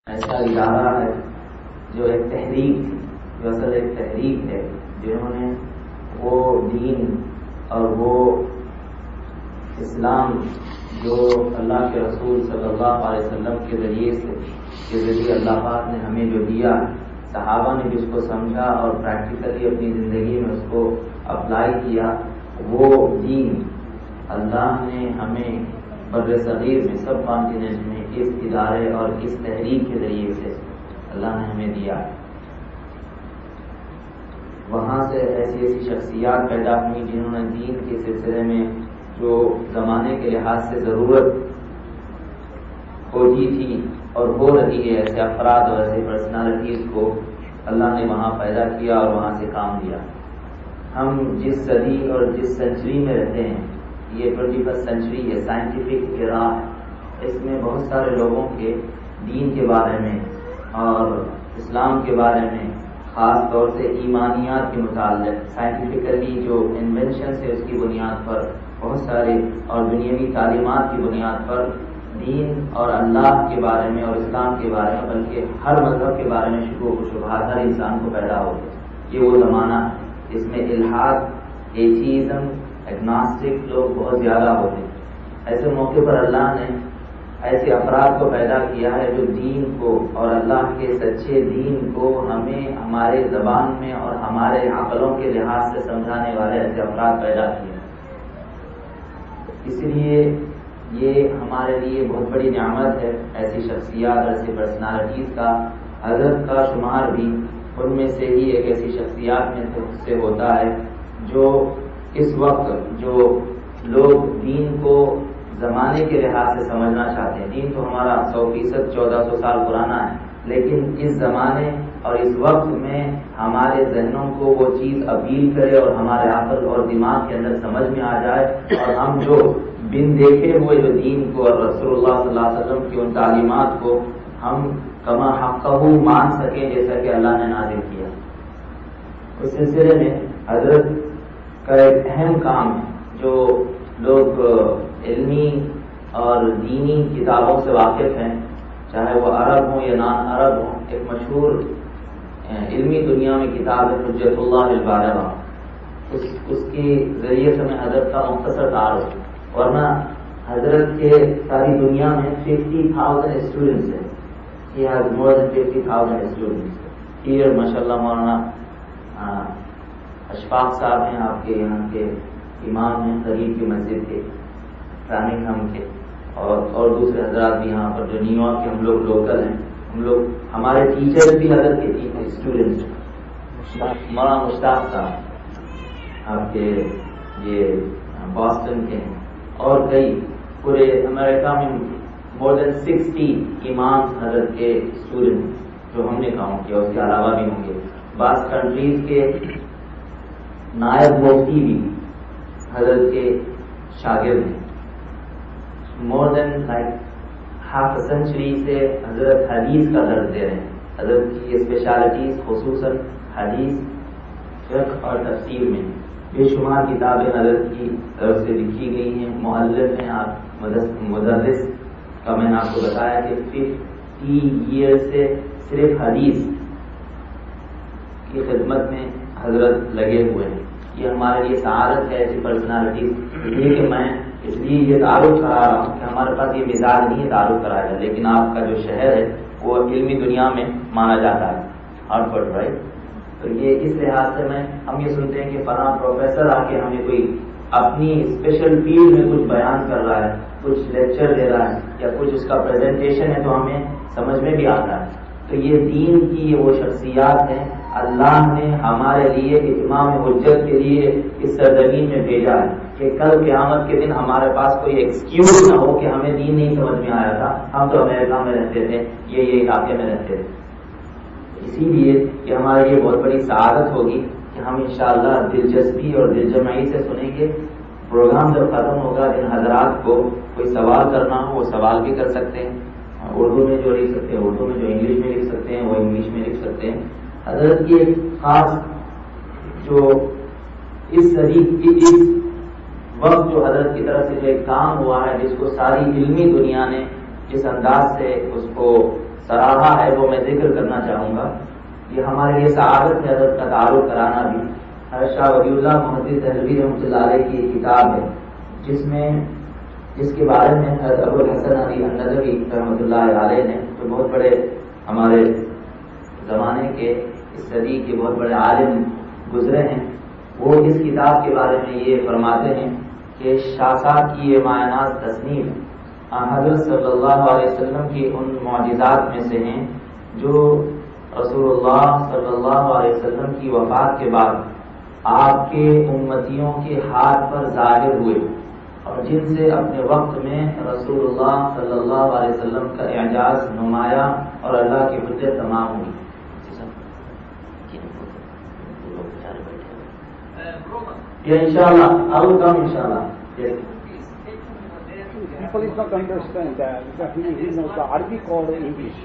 ایسا ادارہ ہے جو ایک تحریک تھی، جو اصل ایک تحریک ہے، جنہوں نے وہ دین اور وہ اسلام جو اللہ کے رسول صلی اللہ علیہ وسلم کے ذریعے اللہ پاک نے ہمیں جو دیا، صحابہ نے جس کو سمجھا اور پریکٹیکلی اپنی زندگی میں اس کو اپلائی کیا، وہ دین اللہ نے ہمیں بر صغیر میں سب کانٹیننٹ میں اس ادارے اور اس تحریک کے ذریعے سے اللہ نے ہمیں دیا۔ وہاں سے ایسی ایسی شخصیات پیدا ہوئی جنہوں نے دین کے سلسلے میں جو زمانے کے لحاظ سے ضرورت کھوجی تھی اور ہو رہی ہے، ایسے افراد اور ایسے پرسنالٹیز کو اللہ نے وہاں پیدا کیا اور وہاں سے کام لیا۔ ہم جس صدی اور جس سینچری میں رہتے ہیں، یہ 21 سینچری ہے، سائنٹیفک ایرا ہے، اس میں بہت سارے لوگوں کے دین کے بارے میں اور اسلام کے بارے میں، خاص طور سے ایمانیات کے متعلق سائنٹیفکلی جو انوینشنز ہے اس کی بنیاد پر بہت سارے اور دنیاوی تعلیمات کی بنیاد پر دین اور اللہ کے بارے میں اور اسلام کے بارے میں، بلکہ ہر مذہب کے بارے میں شکوک و شبہات ہر انسان کو پیدا ہو گئے۔ یہ وہ زمانہ ہے جس میں الحاد، ایتھیزم، ایگناسٹک لوگ بہت زیادہ ہوتے ہیں۔ ایسے موقع پر اللہ نے ایسے افراد کو پیدا کیا ہے جو دین کو اور اللہ کے سچے دین کو ہمیں ہمارے زبان میں اور ہمارے عقلوں کے لحاظ سے سمجھانے والے ایسے افراد پیدا کیے۔ اس لیے یہ ہمارے لیے بہت بڑی نعمت ہے، ایسی شخصیات، ایسی پرسنالٹیز کا۔ حضرت کا شمار بھی ان میں سے ہی ایک ایسی شخصیات میں سے ہوتا ہے جو اس وقت جو لوگ دین کو زمانے کے لحاظ سے سمجھنا چاہتے ہیں، دین تو ہمارا 100% 1400 سال پرانا ہے، لیکن اس زمانے اور اس وقت میں ہمارے ذہنوں کو وہ چیز اپیل کرے اور ہمارے عقل اور دماغ کے اندر سمجھ میں آ جائے، اور ہم جو بن دیکھے ہوئے جو دین کو اور رسول اللہ صلی اللہ علیہ وسلم کی ان تعلیمات کو ہم کما حقہ مان سکیں جیسا کہ اللہ نے نازل کیا۔ اس سلسلے میں حضرت کا ایک اہم کام ہے، جو لوگ علمی اور دینی کتابوں سے واقف ہیں، چاہے وہ عرب ہوں یا نان عرب ہوں، ایک مشہور علمی دنیا میں کتاب ہے حجت اللہ البالغہ، اس کے ذریعے سے میں حضرت کا مختصر تعارف، ورنہ حضرت کے ساری دنیا میں 50,000 اسٹوڈنٹس ہیں۔ He has more than 50,000 students. Here ماشاءاللہ مولانا اشفاق صاحب ہیں، آپ کے یہاں کے امام ہیں قریب کی مسجد کے، فراننگھم کے، اور دوسرے حضرات بھی یہاں پر جو نیو یارک کے ہم لوگ لوکل ہیں، ہم لوگ ہمارے ٹیچر بھی حضرت کے اسٹوڈنٹس ہیں۔ مولانا مشتاق صاحب آپ کے یہ باسٹن کے ہیں، اور کئی پورے امریکہ میں more than 60 امام حضرت کے اسٹوڈنٹ جو ہم نے کاؤنٹ کیا، اس کے علاوہ بھی ہوں گے۔ بعض کنٹریز کے نائب مفتی بھی حضرت کے شاگرد ہیں۔ more than like half a century سے حضرت حدیث کا درس دے رہے ہیں۔ حضرت کی اسپیشلٹیز خصوصاً حدیث، فقہ اور تفسیر میں بے شمار کتابیں حضرت کی طرف سے لکھی گئی ہیں، مؤلف ہیں، آپ مدرس کا میں نے آپ کو بتایا کہ 50 ایئر سے صرف حدیث کی خدمت میں حضرت لگے ہوئے ہیں۔ یہ ہمارے لیے سعادت ہے ایسی پرسنالٹیز، یہ کہ میں اس لیے یہ تعارف کرا رہا ہوں کہ ہمارے پاس یہ مزاج نہیں ہے تعارف کرایا جائے، لیکن آپ کا جو شہر ہے وہ علمی دنیا میں مانا جاتا ہے، ہارٹفورڈ، رائٹ؟ تو یہ اس لحاظ سے ہم یہ سنتے ہیں کہ فلاں پروفیسر آ کے ہمیں کوئی اپنی اسپیشل فیلڈ میں کچھ بیان کر رہا ہے، کچھ لیکچر دے رہا ہے یا کچھ اس کا پریزنٹیشن ہے، تو ہمیں سمجھ میں بھی آتا ہے۔ تو یہ دین کی وہ شخصیات ہیں، اللہ نے ہمارے لیے اتمام حجت کے لیے اس سرزمین میں بھیجا ہے کہ کل قیامت کے دن ہمارے پاس کوئی ایکسکیوز نہ ہو کہ ہمیں دین نہیں سمجھ میں آیا تھا، ہم تو امریکہ میں رہتے تھے، یہ علاقے میں رہتے تھے۔ اسی لیے کہ ہمارے لیے بہت بڑی سعادت ہوگی کہ ہم انشاءاللہ دلچسپی اور دلجمعی سے سنیں گے۔ پروگرام جب ختم ہوگا، جن حضرات کو کوئی سوال کرنا ہو وہ سوال بھی کر سکتے ہیں، اردو میں جو لکھ سکتے ہیں اردو میں، جو انگلش میں لکھ سکتے ہیں وہ انگلش میں لکھ سکتے ہیں۔ حضرت کی ایک خاص جو اس صدی کی اس وقت جو حضرت کی طرف سے جو ایک کام ہوا ہے، جس کو ساری علمی دنیا نے جس انداز سے اس کو سراہا ہے وہ میں ذکر کرنا چاہوں گا. یہ ہمارے لیے سعادت ہے حضرت کا تعارف کرانا بھی. حضرت شاہ ولی اللہ محدث دہلوی رحمۃ اللہ علیہ کی ایک کتاب ہے جس کے بارے میں حضرت ابو الحسن علی الندوی رحمۃ اللہ علیہ نے جو بہت بڑے ہمارے زمانے کے اس صدی کے بہت بڑے عالم گزرے ہیں. وہ اس کتاب کے بارے میں یہ فرماتے ہیں کہ شاہ صاحب کی یہ مایناز تصنیف حضرت صلی اللہ علیہ وسلم کی ان معجزات میں سے ہیں جو رسول اللہ صلی اللہ علیہ وسلم کی وفات کے بعد آپ کے امتیوں کے ہاتھ پر ظاہر ہوئے اور جن سے اپنے وقت میں رسول اللہ صلی اللہ علیہ وسلم کا اعجاز نمایاں اور اللہ کی حجت تمام ہوئی. یہ انشاءاللہ I will come inshallah. Yes. People is not understand that he knows the Arabic or English.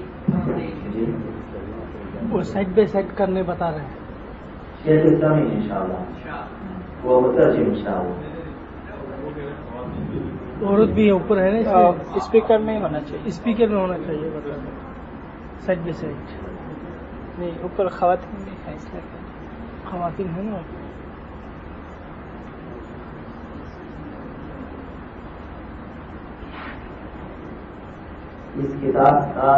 وہ سائڈ بائی سائڈ کرنے بتا رہے ہیں. شیخ اسلامی انشاءاللہ وہ مترجم انشاءاللہ. عورت بھی اوپر ہے نا, اسپیکر میں ہونا چاہیے. اسپیکر میں ہونا چاہیے. بتا دیں سائڈ بائی سائڈ نہیں, اوپر خواتین بھی ہیں, اس لیے خواتین ہیں نا. اس کتاب کا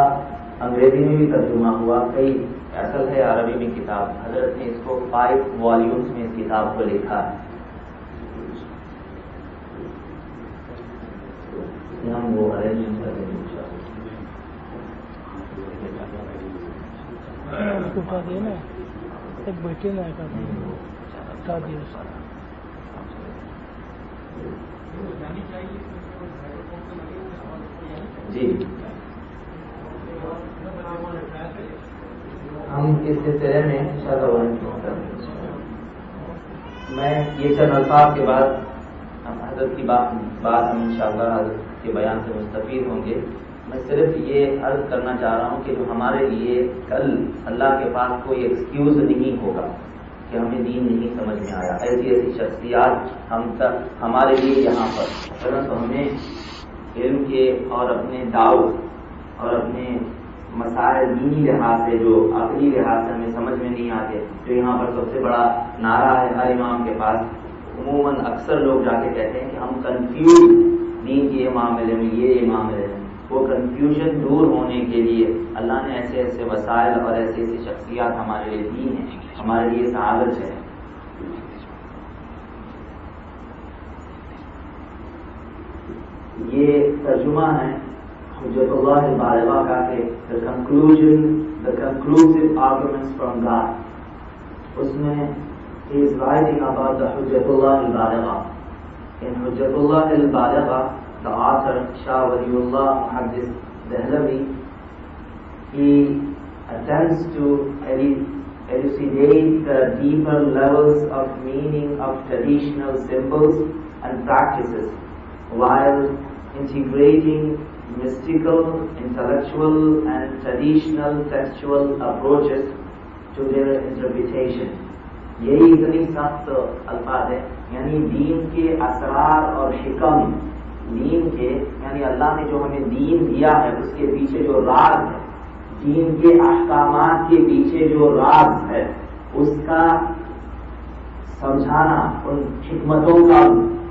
انگریزی میں بھی ترجمہ ہوا, کئی اصل ہے عربی میں کتاب. حضرت نے اس کو 5 والیومز میں اس کتاب کو لکھا ہے. ہم وہ ارینجمنٹ کر دیں انشاءاللہ نا, ایک بیٹے نا بتا دیا جی. ہم اس سلسلے میں میں یہ چند الفاظ کے بعد ہم حضرت کی بات ہم انشاءاللہ حضرت کے بیان سے مستفید ہوں گے. میں صرف یہ عرض کرنا چاہ رہا ہوں کہ جو ہمارے لیے کل اللہ کے پاس کوئی ایکسکیوز نہیں ہوگا کہ ہمیں دین نہیں سمجھ میں آیا, ایسی شخصیات ہمارے لیے یہاں پر تو ہمیں علم کے اور اپنے دعوت اور اپنے مسائل دینی لحاظ سے جو عقلی لحاظ سے ہمیں سمجھ میں نہیں آتے, جو یہاں پر سب سے بڑا نعرہ ہے ہر امام کے پاس, عموماً اکثر لوگ جا کے کہتے ہیں کہ ہم کنفیوز دین کے معاملے میں, یہ معاملے میں. وہ کنفیوژن دور ہونے کے لیے اللہ نے ایسے ایسے وسائل اور ایسی ایسی شخصیات ہمارے لیے دی ہیں, ہمارے لیے سعادت ہے. یہ ترجمہ ہے حجت اللہ البالغہ کا کہ the conclusive arguments from God. اس میں he is writing about the Hujjatullah al-Baligha. In Hujjatullah al-Baligha, the author Shah Waliullah Muhaddis Dehlavi, he attempts to elucidate the deeper levels of meaning of traditional symbols and practices while integrating mystical, intellectual and traditional textual approaches to their interpretation. یہی اتنی سخت الفاظ ہے, یعنی دین کے اسرار اور حکم, دین کے یعنی اللہ نے جو ہمیں دین دیا ہے اس کے پیچھے جو راز ہے, دین کے احکامات کے پیچھے جو راز ہے اس کا سمجھانا, ان حکمتوں کا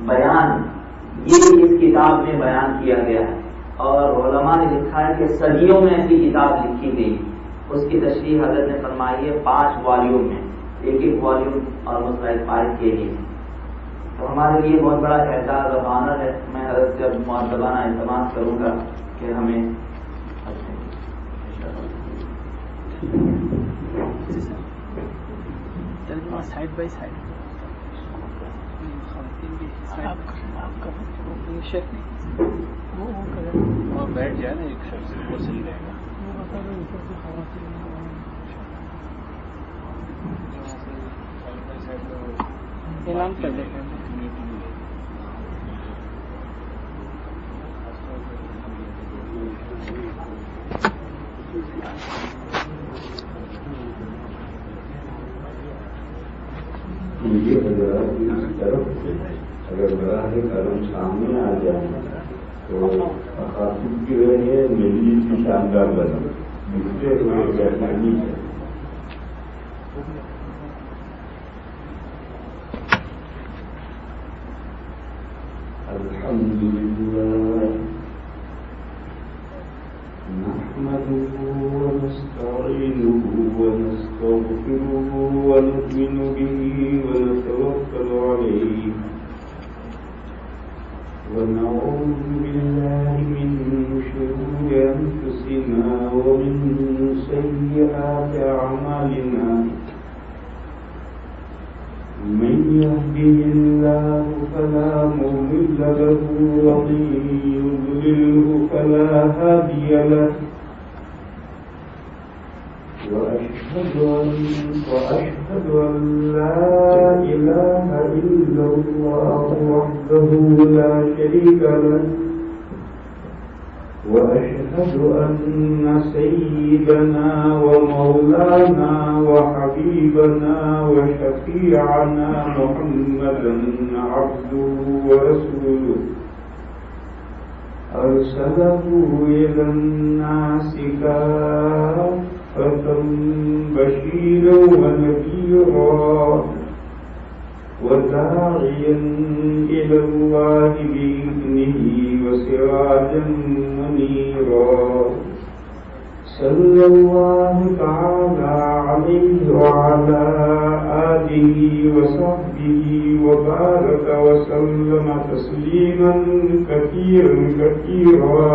بیان, یہ اس کتاب میں بیان کیا گیا ہے. اور علماء نے لکھا ہے کہ صدیوں میں ایسی کتاب لکھی گئی. اس کی تشریح حضرت نے فرمائی ہے 5 والیوم میں, ایک والیوم اور مسائل 5 کے لیے. تو ہمارے لیے بہت بڑا اعزاز اور آنر ہے. میں حضرت سے اب معتبانہ التماس کروں گا کہ ہمیں سائڈ بائی سائڈ اور بیٹھ جائے نا ایک شخص, وہ صحیح رہے گا. اعلان کر دیں اگر براہ کرم سامنے آ جائے تو مقاصد کی رہے ہیں ملی کی شاندار بنا دوسرے ہوئے بیٹھنا نہیں ہے. الحمد لله نحمده ونستعينه ونستغفره ونؤمن به ونتوكل عليه ونعوذ بالله من شرور أنفسنا ومن سيئات أعمالنا من يهده الله فلا مضل له ومن يضلله فلا هادي له وأشهد أن لا إله إلا الله وحده لا شريك له وأشهد أن سيدنا ومولانا وحبيبنا وشفيعنا محمدا عبده ورسوله أرسله إلى الناس كافة بشيرا ونذيرا وداعيا إلى الله بإذنه وسراجا منيرا صلى الله تعالى عليه وعلى آله وصحبه وبارك وسلم تسليما كثيرا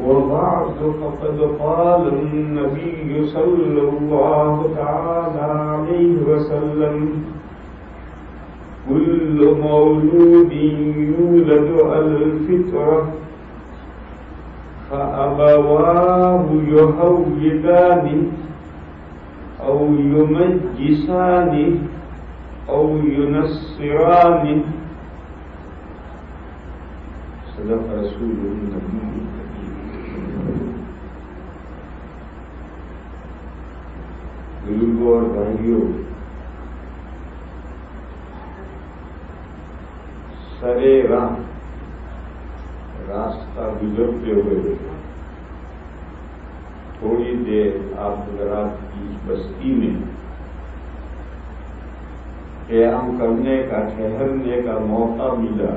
وبعد فقد قال النبي صلى الله تعالى عليه وسلم كل مولود يولد على الفطرة فأبواه يهودانه أو يمجسانه أو ينصرانه صدق رسول النبي. بزرگوں اور بھائیوں، سرے راستہ گزرتے ہوئے تھوڑی دیر آپ حضرات کی بستی میں قیام کرنے کا، ٹھہرنے کا موقع ملا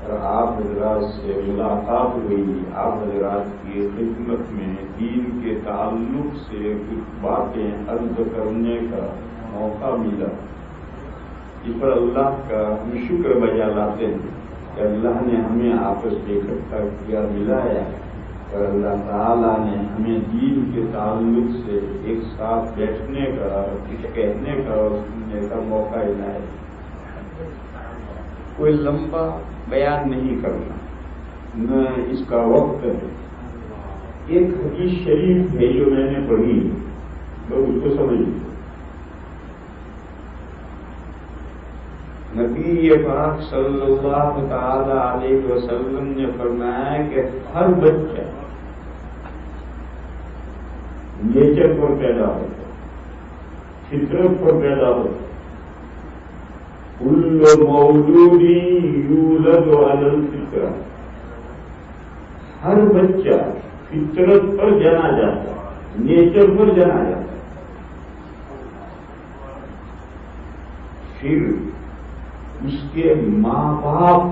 اور آپ حضرات سے ملاقات ہوئی. آپ حضرات کی خدمت میں دین کے تعلق سے کچھ باتیں عرض کرنے کا موقع ملا. اس پر اللہ کا ہم شکر بجا لاتے ہیں کہ اللہ نے ہمیں آپس میں اکٹھا کیا، ملایا، اور اللہ تعالیٰ نے ہمیں دین کے تعلق سے ایک ساتھ بیٹھنے کا، کچھ کہنے کا اور سننے کا موقع عنایت. کوئی لمبا بیان نہیں کرنا، نہ اس کا وقت ہے. ایک حدیث شریف ہے جو میں نے پڑھی، لوگ اس کو سمجھیں. نبی پاک صلی اللہ تعالی علیہ وسلم نے فرمایا کہ ہر بچہ نیچر پر پیدا ہوتا، فطرت پر پیدا ہوتا. كل مولود يولد على الفطرة، ہر بچہ فطرت پر جنا جاتا، نیچر پر جنا جاتا. پھر اس کے ماں باپ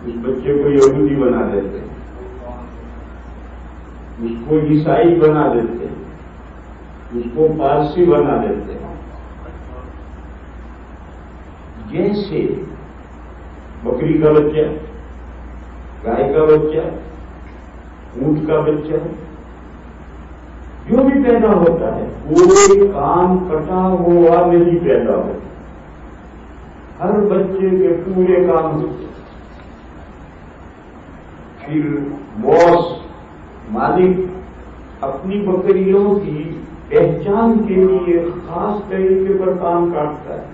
اس بچے کو یہودی بنا دیتے، اس کو عیسائی بنا دیتے، اس کو پارسی بنا دیتے. جیسے بکری کا بچہ، گائے کا بچہ، اونٹ کا بچہ، جو بھی پیدا ہوتا ہے کوئی کام کٹا ہوا نہیں پیدا ہوتا. ہر بچے کے پورے کام ہوتے. پھر باس، مالک اپنی بکریوں کی پہچان کے لیے خاص طریقے پر کام کاٹتا ہے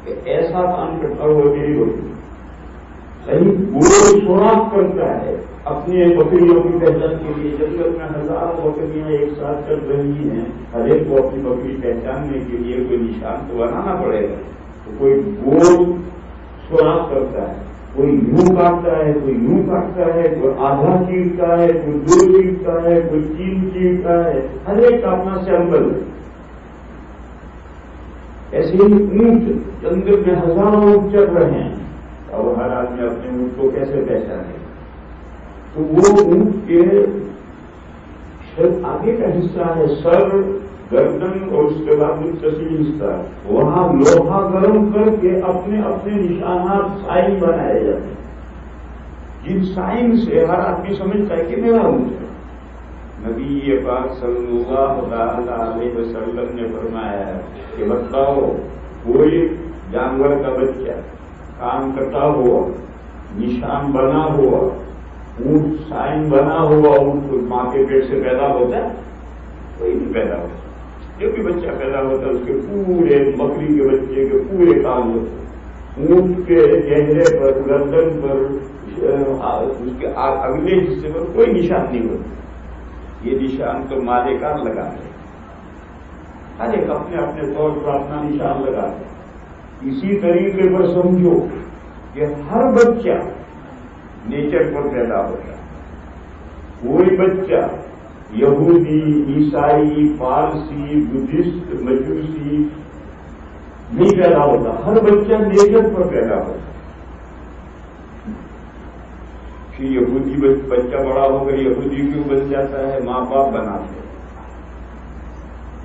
کہ ایسا کام کرتا ہوا میری بکری. صحیح گول سوراخ کرتا ہے اپنی بکریوں کی پہچان کے لیے. جنگل میں ہزاروں بکریاں ایک ساتھ چل رہی ہیں، ہر ایک کو اپنی بکری پہچاننے کے لیے کوئی نشان تو بنانا پڑے گا. تو کوئی گول سوراخ کرتا ہے کوئی یوں کاٹتا ہے، کوئی یوں کاٹتا ہے، کوئی آدھا چیرتا ہے، کوئی 2 چیرتا ہے، کوئی 3 چیرتا ہے، ہر ایک کا اپنا سیمپل ہے۔ ایسے ہی اونٹ جنگل میں ہزاروں اونٹ چل رہے ہیں اور ہر آدمی اپنے اونٹ کو کیسے پہچانے؟ تو وہ اونٹ کے آگے کا حصہ ہے سر، گردن اور اس کے بعد متصل حصہ، وہاں لوہا گرم کر کے اپنے اپنے نشانات سائن بنائے جاتے ہیں، جن سائن سے ہر آدمی سمجھتا ہے کہ میرا اونٹ ہے۔ نبی پاک صلی اللہ علیہ وسلم نے فرمایا کہ بتاؤ کوئی جانور کا بچہ کام کرتا ہوا، نشان بنا ہوا، اونٹ سائن بنا ہوا اونٹ ماں کے پیٹ سے پیدا ہوتا ہے؟ کوئی نہیں پیدا ہوتا۔ جو بھی بچہ پیدا ہوتا ہے اس کے پورے بکری کے بچے کے پورے کام ہوتے ہیں، اونٹ کے چہرے پر، گردن پر، اس کے اگلے حصے پر کوئی نشان نہیں ہوتا۔ یہ نشان تو مالکار لگاتے ہیں، ہر ایک اپنے اپنے طور پر اپنا نشان لگاتے ہیں۔ اسی طریقے پر سمجھو کہ ہر بچہ نیچر پر پیدا ہوتا ہے، کوئی بچہ یہودی، عیسائی، پارسی، بدھسٹ، مجوسی نہیں پیدا ہوتا، ہر بچہ نیچر پر پیدا ہوتا ہے۔ کہ یہودی بچہ بڑا ہو کر یہودی کیوں بن جاتا ہے؟ ماں باپ بناتے ہیں۔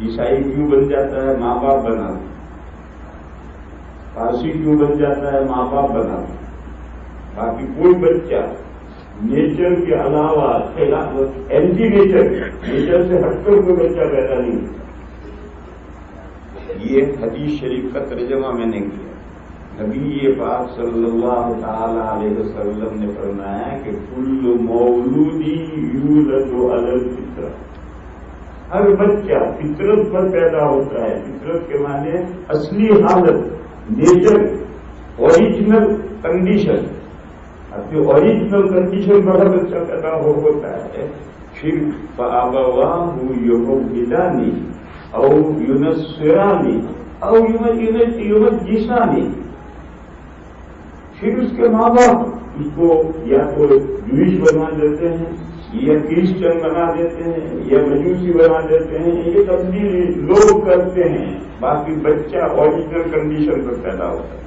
عیسائی کیوں بن جاتا ہے؟ ماں باپ بناتے ہیں۔ پارسی کیوں بن جاتا ہے؟ ماں باپ بناتے ہیں۔ باقی کوئی بچہ نیچر کے علاوہ اینٹی نیچر سے ہٹ کر کوئی بچہ پیدا نہیں ہوتا۔ یہ حدیث شریف کا ترجمہ میں نے کیا۔ نبی پاک صلی اللہ تعالی علیہ وسلم نے فرمایا کہ کل مولود یولد علی الفطرہ، ہر بچہ فطرت پر پیدا ہوتا ہے۔ فطرت کے معنی اصلی حالت، نیچر، اوریجنل کنڈیشن، اپنی اوریجنل کنڈیشن پر ہر بچہ پیدا ہوتا ہے۔ پھر فَأَبَوَاهُ يُحَوِّدَانِهِ أَوْ يُنَصِّرَانِهِ أَوْ يُمَجِّسَانِهِ، پھر اس کے ماں باپ اس کو یا تو جوئش بنا دیتے ہیں، یا کرسچن بنا دیتے ہیں، یا مجوسی بنا دیتے ہیں، یہ تبدیلی لوگ کرتے ہیں، باقی بچہ اوریجنل کنڈیشن پر پیدا ہوتا ہے۔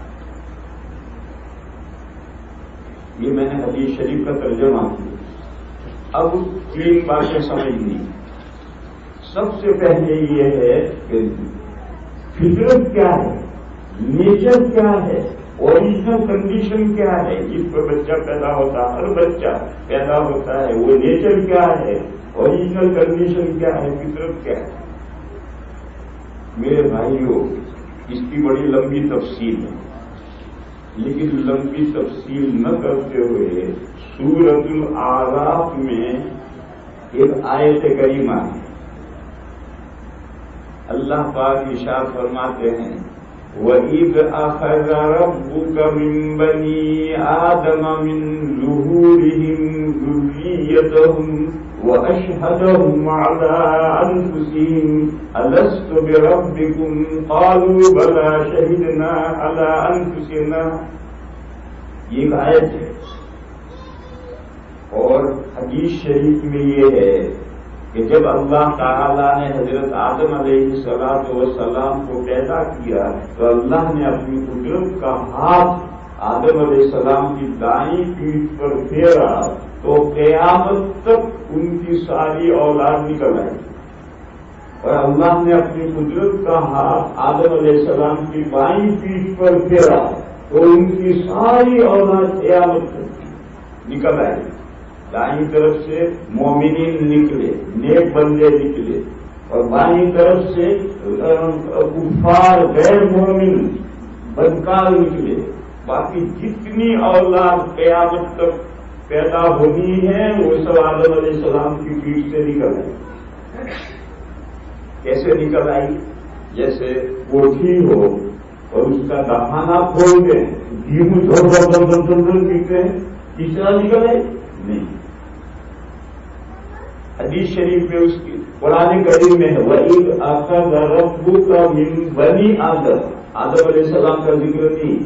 یہ میں نے حدیث شریف کا ترجمہ کیا۔ اب 3 باتیں سمجھنی۔ سب سے پہلے یہ ہے کہ فطرت کیا ہے، نیچر کیا ہے، اوریجنل کنڈیشن کیا ہے جس پر بچہ پیدا ہوتا ہے، ہر بچہ پیدا ہوتا ہے، وہ نیچر کیا ہے، اوریجنل کنڈیشن کیا ہے، فطرت کیا ہے۔ میرے بھائیوں، اس کی بڑی لمبی تفصیل ہے، لیکن لمبی تفصیل نہ کرتے ہوئے سورۃ الاعراف میں ایک آیت کریمہ ہے۔ اللہ پاک ارشاد فرماتے ہیں وَإِذْ أَخَذَ رَبُّكَ مِنْ بَنِي آدَمَ مِنْ ظُهُورِهِمْ ذُرِّيَّتَهُمْ وَأَشْهَدَهُمْ عَلَىٰ أَنفُسِهِمْ أَلَسْتُ بِرَبِّكُمْ قَالُوا بَلَىٰ شَهِدْنَا عَلَىٰ أَنفُسِنَا۔ یہ ایک آیت ہے، اور حدیث شریف میں یہ ہے کہ جب اللہ تعالیٰ نے حضرت آدم علیہ السلام کو پیدا کیا تو اللہ نے اپنی قدرت کا ہاتھ آدم علیہ السلام کی دائیں پیٹھ پر پھیرا تو قیامت تک ان کی ساری اولاد نکل آئی، اور اللہ نے اپنی قدرت کا ہاتھ آدم علیہ السلام کی بائیں پیٹھ پر پھیرا تو ان کی ساری اولاد قیامت تک نکل آئی۔ دائیں طرف سے مومنین نکلے، نیک بندے نکلے، اور بائیں طرف سے کفار غیر مومن بدکار نکلے۔ باقی جتنی اولاد قیامت تک پیدا ہونی ہے وہ سب آدم علیہ السلام کی پیٹھ سے نکل آئی۔ کیسے نکل آئی؟ جیسے کوٹھی ہو اور اس کا دہانہ کھول دیں، گیہوں دھر پیتے ہیں، اس طرح نکل آئی؟ نہیں۔ حدیث شریف میں اس کی قرآن کریم میں ہے وَإِذْ أَخَذَ رَبُّكَ مِنْ بَنِي آدَمَ، آدم علیہ السلام کا ذکر نہیں،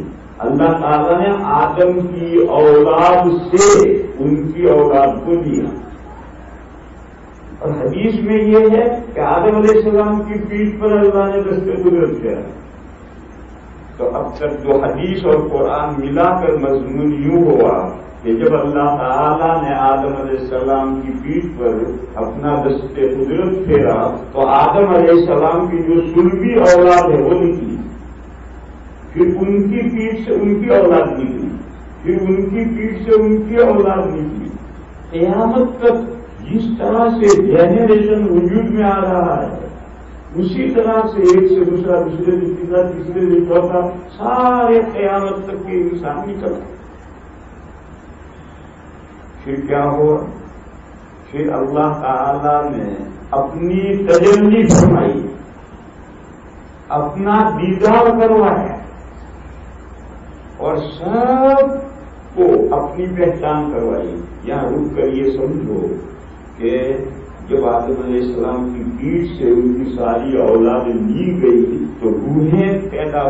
اللہ تعالیٰ نے آدم کی اولاد سے ان کی اولاد کو دیا. اور حدیث میں یہ ہے کہ آدم علیہ السلام کی پیٹھ پر اللہ نے دست قدرت کیا. تو اب تک جو حدیث اور قرآن ملا کر مضمون یوں ہوا کہ جب اللہ تعالیٰ نے آدم علیہ السلام کی پیٹھ پر اپنا دست قدرت پھیرا تو آدم علیہ السلام کی جو سلبی اولاد ہے وہ نکلی. پھر ان کی پیٹھ سے ان کی اولاد نکلی. پھر ان کی پیٹھ سے ان کی اولاد نکلی. قیامت تک جس طرح سے جنریشن وجود میں آ رہا ہے اسی طرح سے ایک سے دوسرا دوسرے سے تیسرا تیسرے سے چوتھا سارے قیامت تک کے انسان نکل. پھر کیا ہوا؟ پھر اللہ تعالی نے اپنی تجلی فرمائی، اپنا دیدار کروایا اور سب کو اپنی پہچان کروائی. یہاں رک کر یہ سمجھو کہ جب آدم علیہ السلام کی پیٹھ سے ان کی ساری اولاد لی گئی تو روحیں پیدا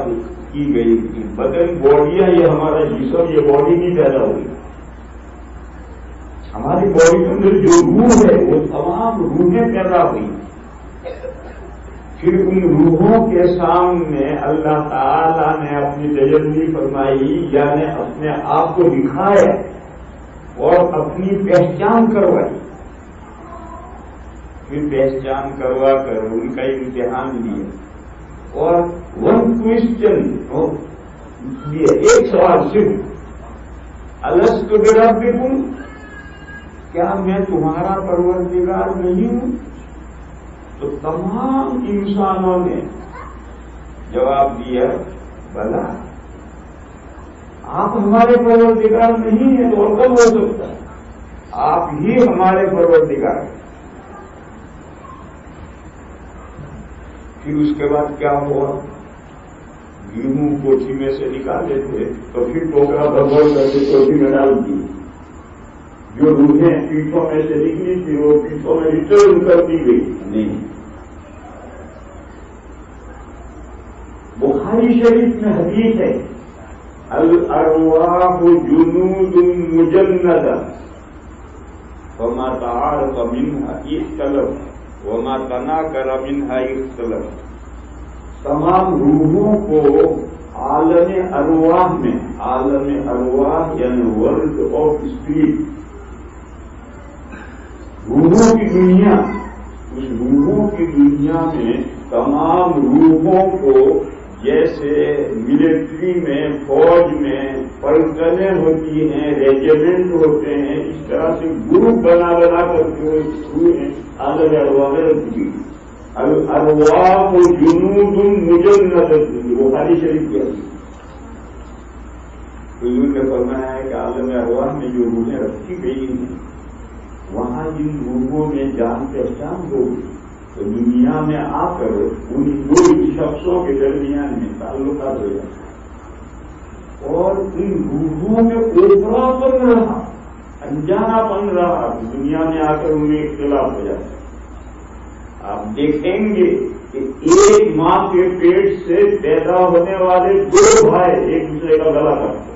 کی گئی تھی. بدن باڈیاں، یہ ہمارا جسم، یہ باڈی نہیں پیدا ہوئی. ہماری باڈی کے اندر جو روح ہے وہ تمام روحیں پیدا ہوئی. پھر ان روحوں کے سامنے اللہ تعالی نے اپنی تجلی فرمائی، یعنی اپنے آپ کو دکھایا اور اپنی پہچان کروائی. پھر پہچان کروا کر ان کا امتحان لیا اور ون کوشچن لیا، ایک سوال صرف، الست بربکم، کیا میں تمہارا پروردگار نہیں ہوں؟ تو تمام انسانوں نے جواب دیا بلا. آپ ہمارے پروردگار نہیں ہیں تو اور کب ہو سکتا ہے؟ آپ ہی ہمارے پروردگار ہیں. پھر اس کے بعد کیا ہوا؟ گیہوں کوٹھی میں سے نکالے تھے تو پھر ٹوکرا بھگوڑ کر کے کوٹھی میں ڈال دی. جو روحیں پیٹھوں میں سے نکلی تھی وہ پیٹھوں میں ریٹرن کر دی گئی نہیں. بخاری شریف میں حدیث ہے، الارواح جنود مجندہ فما تعارف منها اختلف وما تناکر منها اختلف. تمام روحوں کو عالم ارواح میں، عالم ارواح یعنی ورلڈ آف اسپرٹ، روحوں کی دنیا، اس روحوں کی دنیا میں تمام روحوں کو جیسے ملٹری میں، فوج میں پلٹنیں ہوتی ہیں، ریجیمنٹ ہوتے ہیں، اس طرح سے گروپ بنا بنا کر کے عالم ارواح میں رکھی. الارواح جنود مجندہ، وہ خالی شریف کی حدیث. حضور نے فرمایا ہے کہ عالم ارواح میں جو روحیں رکھی گئی ہیں وہاں جن روحوں میں جان پہچان ہوگی تو دنیا میں آ کر ان دو شخصوں کے درمیان میں تعلقات ہو جاتے ہیں اور ان روحوں میں اوپرا پن رہا، انجانا پن رہا، دنیا میں آ کر ان میں اختلاف ہو جاتا ہے. آپ دیکھیں گے کہ ایک ماں کے پیٹ سے پیدا ہونے والے دو بھائی ایک دوسرے کا گلا کرتے ہیں.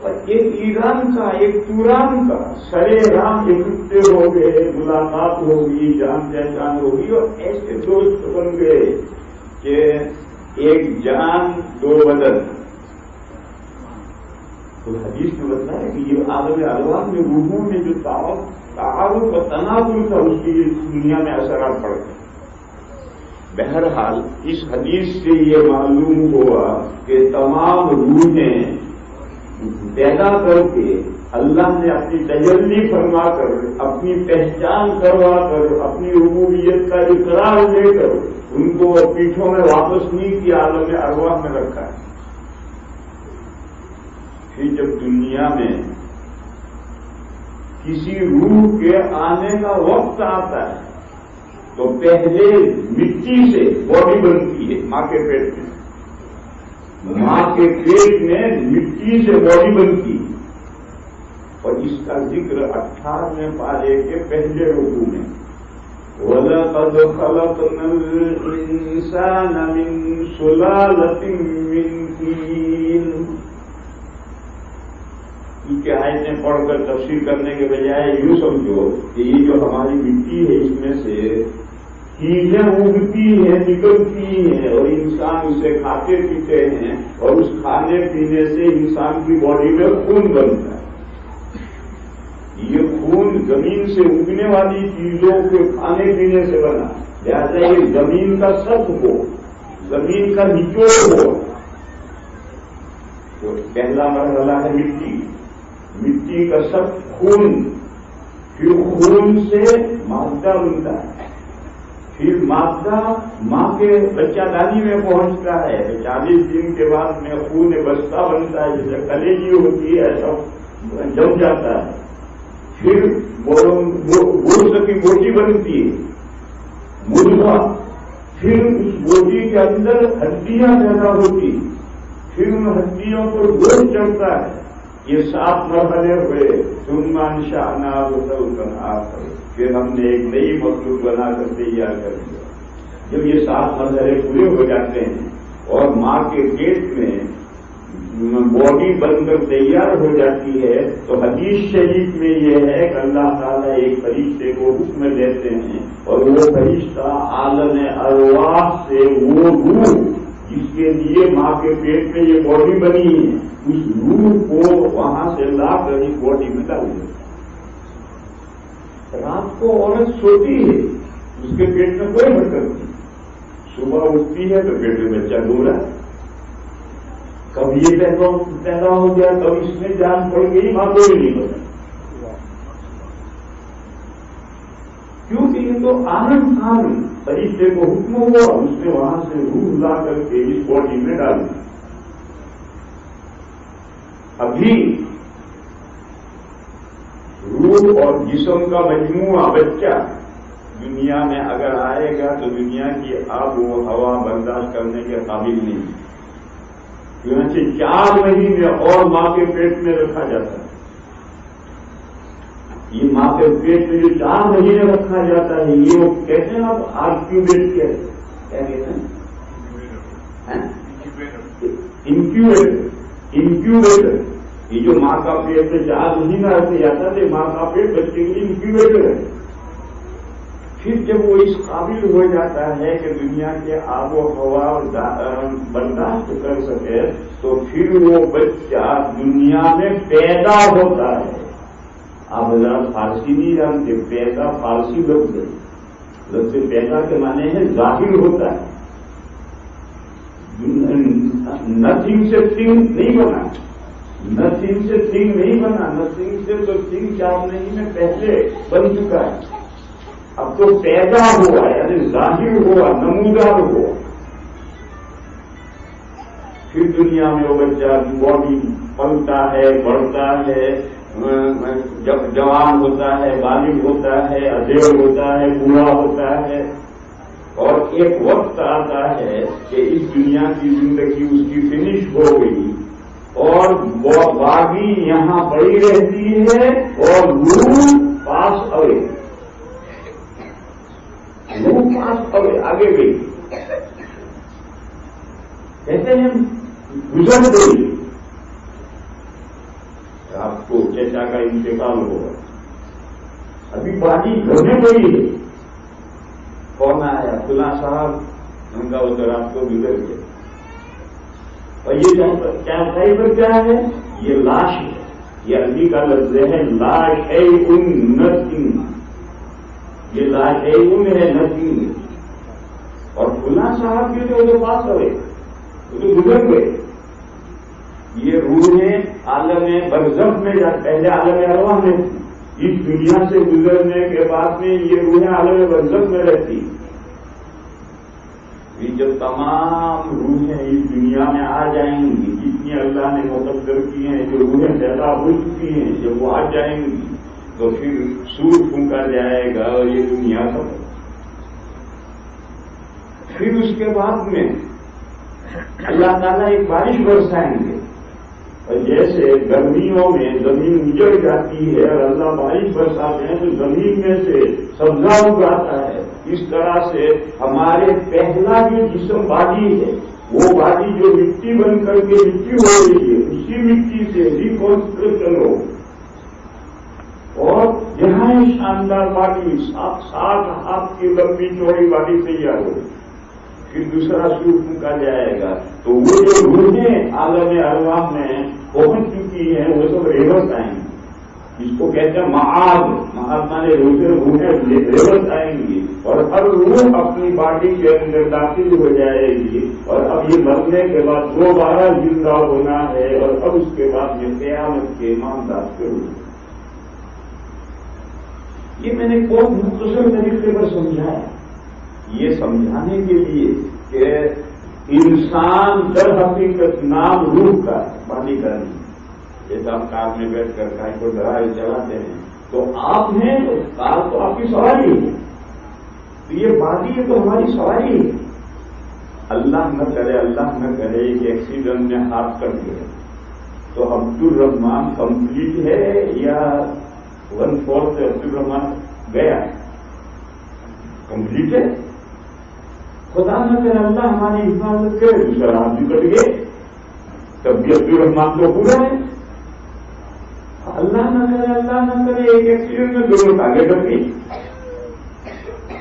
اور ایک ایران کا ایک توران کا سرے رام اکٹھے ہو گئے، ملاقات ہوگی، جان پہچان ہوگی اور ایسے دوست بن گئے کہ ایک جان دو بدن. تو حدیث میں بتایا ہے کہ یہ عالم ارواح میں روحوں میں جو تعارف و تناظر تھا اس کی دنیا میں اثرات پڑ گئے. بہرحال اس حدیث سے یہ معلوم ہوا کہ تمام روحیں پیدا کر کے اللہ نے اپنی تجلی فرما کر، اپنی پہچان کروا کر، اپنی ربوبیت کا اقرار دے کر ان کو پیٹھوں میں واپس نہیں کیا، عالم ارواح میں رکھا ہے. پھر جب دنیا میں کسی روح کے آنے کا وقت آتا ہے تو پہلے مٹی سے باڈی بنتی ہے. ماں کے پیٹ میں، ماں کے پیٹ میں مٹی سے باڈی بنتی اور اس کا ذکر 18ویں پارے کے پہلے رکوع میں. وَلَقَدْ خَلَقْنَا الْإِنسَانَ مِنْ سُلَالَةٍ مِّنْ طِينٍ. کہ آیتیں پڑھ کر تفسیر کرنے کے بجائے یوں سمجھو کہ یہ جو ہماری مٹی ہے اس میں سے چیزیں اگتی ہیں نکلتی ہیں اور انسان اسے کھاتے پیتے ہیں اور اس کھانے پینے سے انسان کی باڈی میں خون بنتا ہے. یہ خون زمین سے اگنے والی چیزوں کے کھانے پینے سے بنا. لہٰذا یہ زمین کا سب ہو, زمین کا نچوڑ ہو. تو پہلا مرحلہ ہے مٹی, مٹی کا سب خون, پھر خون سے مادہ بنتا ہے, پھر مادہ ماں کے بچہ دانی میں پہنچتا ہے, 40 دن کے بعد میں خون بستہ بنتا ہے, جیسے کلیجی ہوتی ہے ایسا جم جاتا ہے. پھر گوشت کی بوٹی بنتی ہے مدغہ, پھر اس بوٹی کے اندر ہڈیاں پیدا ہوتی, پھر ان ہڈیوں پر گوشت چڑھتا ہے. یہ 7 مرحلے ہوئے. ثم انشأناه خلقا آخر, پھر ہم نے ایک نئی مخلوق بنا کر تیار کر دیا. جب یہ 7 مرحلے پورے ہو جاتے ہیں اور ماں کے پیٹ میں باڈی بن کر تیار ہو جاتی ہے, تو حدیث شریف میں یہ ہے کہ اللہ تعالیٰ ایک فرشتے کو حکم دیتے ہیں اور وہ فرشتہ عالم ارواح سے وہ روح جس کے لیے ماں کے پیٹ میں یہ باڈی بنی ہے, اس روح کو وہاں سے لا کر اس باڈی میں ڈال دیتے. رات کو عورت سوتی ہے, اس کے پیٹ میں کوئی حرکت نہیں, صبح اٹھتی ہے تو پیٹ میں بچہ ڈھونڈ رہا ہے. کب یہ پیدا ہو گیا, کب اس میں جان پڑ گئی, ماں کو بھی نہیں پتا. کیونکہ یہ تو آنند آنند فرشتے کو حکم ہوا, اس نے وہاں سے روح لا کر کے اس باڈی میں ڈال دی. ابھی روح اور جسم کا مجموعہ بچہ دنیا میں اگر آئے گا تو دنیا کی آب و ہوا برداشت کرنے کے قابل نہیں. چنانچہ 4 مہینے اور ماں کے پیٹ میں رکھا جاتا ہے. یہ ماں کے پیٹ میں جو 4 مہینے رکھا جاتا ہے, یہ وہ کہتے ہیں آپ آرکیوبیٹ کیا کہتے ہیں, انکیوبیٹر. یہ جو ماں کا پیٹ میں 4 مہینہ رکھا جاتا ہے, ماں کا پیٹ بچے کے لیے انکیوبیٹر ہے. پھر جب وہ اس قابل ہو جاتا ہے کہ دنیا کے آب و ہوا برداشت کر سکے, تو پھر وہ بچہ دنیا میں پیدا ہوتا ہے. آپ حضرات فارسی نہیں جانتے, پیدا فارسی لفظ ہے. لفظ پیدا کے معنی ہے ظاہر ہوتا ہے. نتھنگ سے تھنگ نہیں بنا, نتھنگ سے تھنگ نہیں بنا, نتھنگ سے تو تھنگ 4 مہینے پہلے بن چکا ہے. اب تو پیدا ہوا, یعنی ظاہر ہوا, نمودار ہوا. پھر دنیا میں وہ بچہ باڈی پلتا ہے, بڑھتا ہے, جب جوان ہوتا ہے, بالغ ہوتا ہے, ادھیڑ ہوتا ہے, بوڑھا ہوتا ہے. اور ایک وقت آتا ہے کہ اس دنیا کی زندگی اس کی فنش ہو گئی اور باڈی یہاں پڑی رہتی ہے اور روح پاس اوے, روح پاس اوے آگے گئی. کہتے ہیں گزر گئی. آپ کو چچا کا انتقال ہوگا, ابھی باڈی گھر میں پڑی ہے. کون آیا, فلاں صاحب, ان کا ادھر آپ کو گزر گیا. اور یہ چاہیے پر کیا ہے, یہ لاش ہے. یہ عربی کا لفظ ہے لاش ہے ان نتھنگ, یہ لاش ہے ان ہے نتھنگ. اور فلاں صاحب کے جو وہ پاس ہوئے وہ تو گزر گئے. یہ روحیں عالم برزخ میں پہلے عالم ارواح میں تھی, اس دنیا سے گزرنے کے بعد میں یہ روحیں عالم برزخ میں رہتی. جب تمام روحیں اس دنیا میں آ جائیں گی, جتنی اللہ نے مقدر کی ہیں, جو روحیں پیدا ہو چکی ہیں, جب وہ آ جائیں گی تو پھر سور پھونکا جائے گا اور یہ دنیا ختم. پھر اس کے بعد میں اللہ تعالیٰ ایک بارش برسائیں گے, اور جیسے گرمیوں میں زمین اجڑ جاتی ہے اور اللہ بارش برساتے ہیں تو زمین میں سے سبزہ اگاتا ہے, اس طرح سے ہمارے پہلا جو جسم باڈی ہے وہ باڈی جو مٹی بن کر کے مٹی ہو رہی ہے اسی مٹی سے ریکنسٹرکشن ہو اور یہاں شاندار باڈی 60 ہاتھ کی لمبی چوڑی باڈی تیار ہو پھر دوسرا سور پھونکا جائے گا تو وہ جو روحیں عالم ارواح میں پہنچ چکی ہیں وہ سب ریورس آئیں گی. اس کو کہتے ہیں معاد مہاتما روحیں ریورس آئیں گی اور ہر روح اپنی باڈی کے اندر داخل ہو جائے گی اور اب یہ مرنے کے بعد دوبارہ زندہ ہونا ہے اور اب اس کے بعد یہ قیامت کے ایماندار سے ہوگی. یہ میں نے بہت مختصر طریقے پر سمجھایا یہ سمجھانے کے لیے کہ انسان در حقیقت نام روح کا باڈی کا نہیں. جیسے آپ کار میں بیٹھ کر کہیں کو ڈرائیو چلاتے ہیں تو آپ ہیں تو کار تو آپ کی سواری ہے تو یہ باڈی ہے تو ہماری سواری ہے. اللہ نہ کرے کہ ایکسیڈنٹ میں ہاتھ کٹ گئے تو عبد الرحمان کمپلیٹ ہے یا 1/4 عبد الرحمان گیا کمپلیٹ ہے. خدا نہ کرے اللہ ہماری حفاظت کرے دوسرا ہاتھ بھی کٹ گئے تب بھی عبد الرحمان تو پورا ہے. اللہ نہ کرے ایک ایکسیڈنٹ میں دونوں ٹانگیں کٹ گئی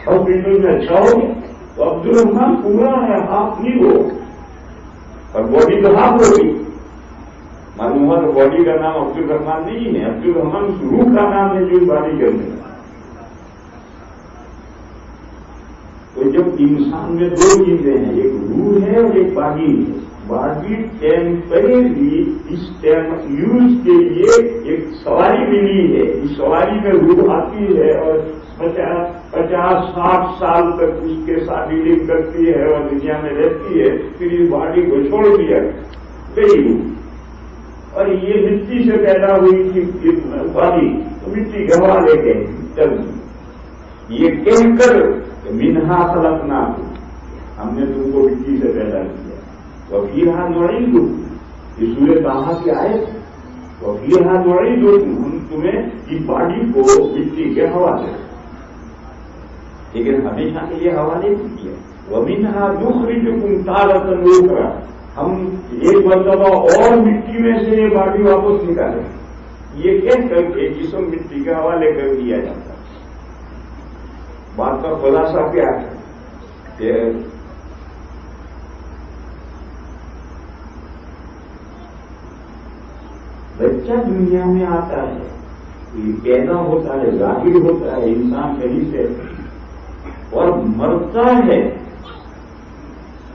ہاسپٹل میں اچھا ہو تو عبد الرحمان پورا ہے ہاتھ نہیں ہو اور باڈی تو ہاتھ ہوگی. معلوم ہوا تو باڈی کا نام عبد الرحمان نہیں ہے عبد الرحمان اس روح کا نام ہے جو باڈی کے اندر. تو جب انسان میں دو چیزیں ہیں ایک روح ہے اور ایک باڈی ہے. باڈی ٹیمپریری اس یوز کے لیے ایک سواری ملی ہے. اس سواری میں روح آتی ہے اور 50-60 سال تک اس کے ساتھ ڈیلنگ کرتی ہے اور دنیا میں رہتی ہے. پھر اس باڈی کو چھوڑ دیا گئی روح اور یہ مٹی سے پیدا ہوئی تھی باڈی تو مٹی کے حوالے کے چل یہ کہہ کر منہا خلقناکم ہم نے تم کو مٹی سے پیدا کیا وفیہا نعیدکم یہ سورۃ طٰہٰ کی آیت وفیہا نعیدکم ہم تمہیں اس باڈی کو مٹی کے حوالے لیکن ہمیشہ کے لیے حوالے نہیں کیا. ومنہا نخرجکم تارۃ اخری ہم ایک مرتبہ اور مٹی میں سے یہ باڈی واپس نکالیں یہ کہہ کر کے جسم مٹی کے حوالے کر دیا جاتا ہے. بات کا خلاصہ کیا ہے کہ بچہ دنیا میں آتا ہے یہ پیدا ہوتا ہے ظاہر ہوتا ہے انسان کہیں سے اور مرتا ہے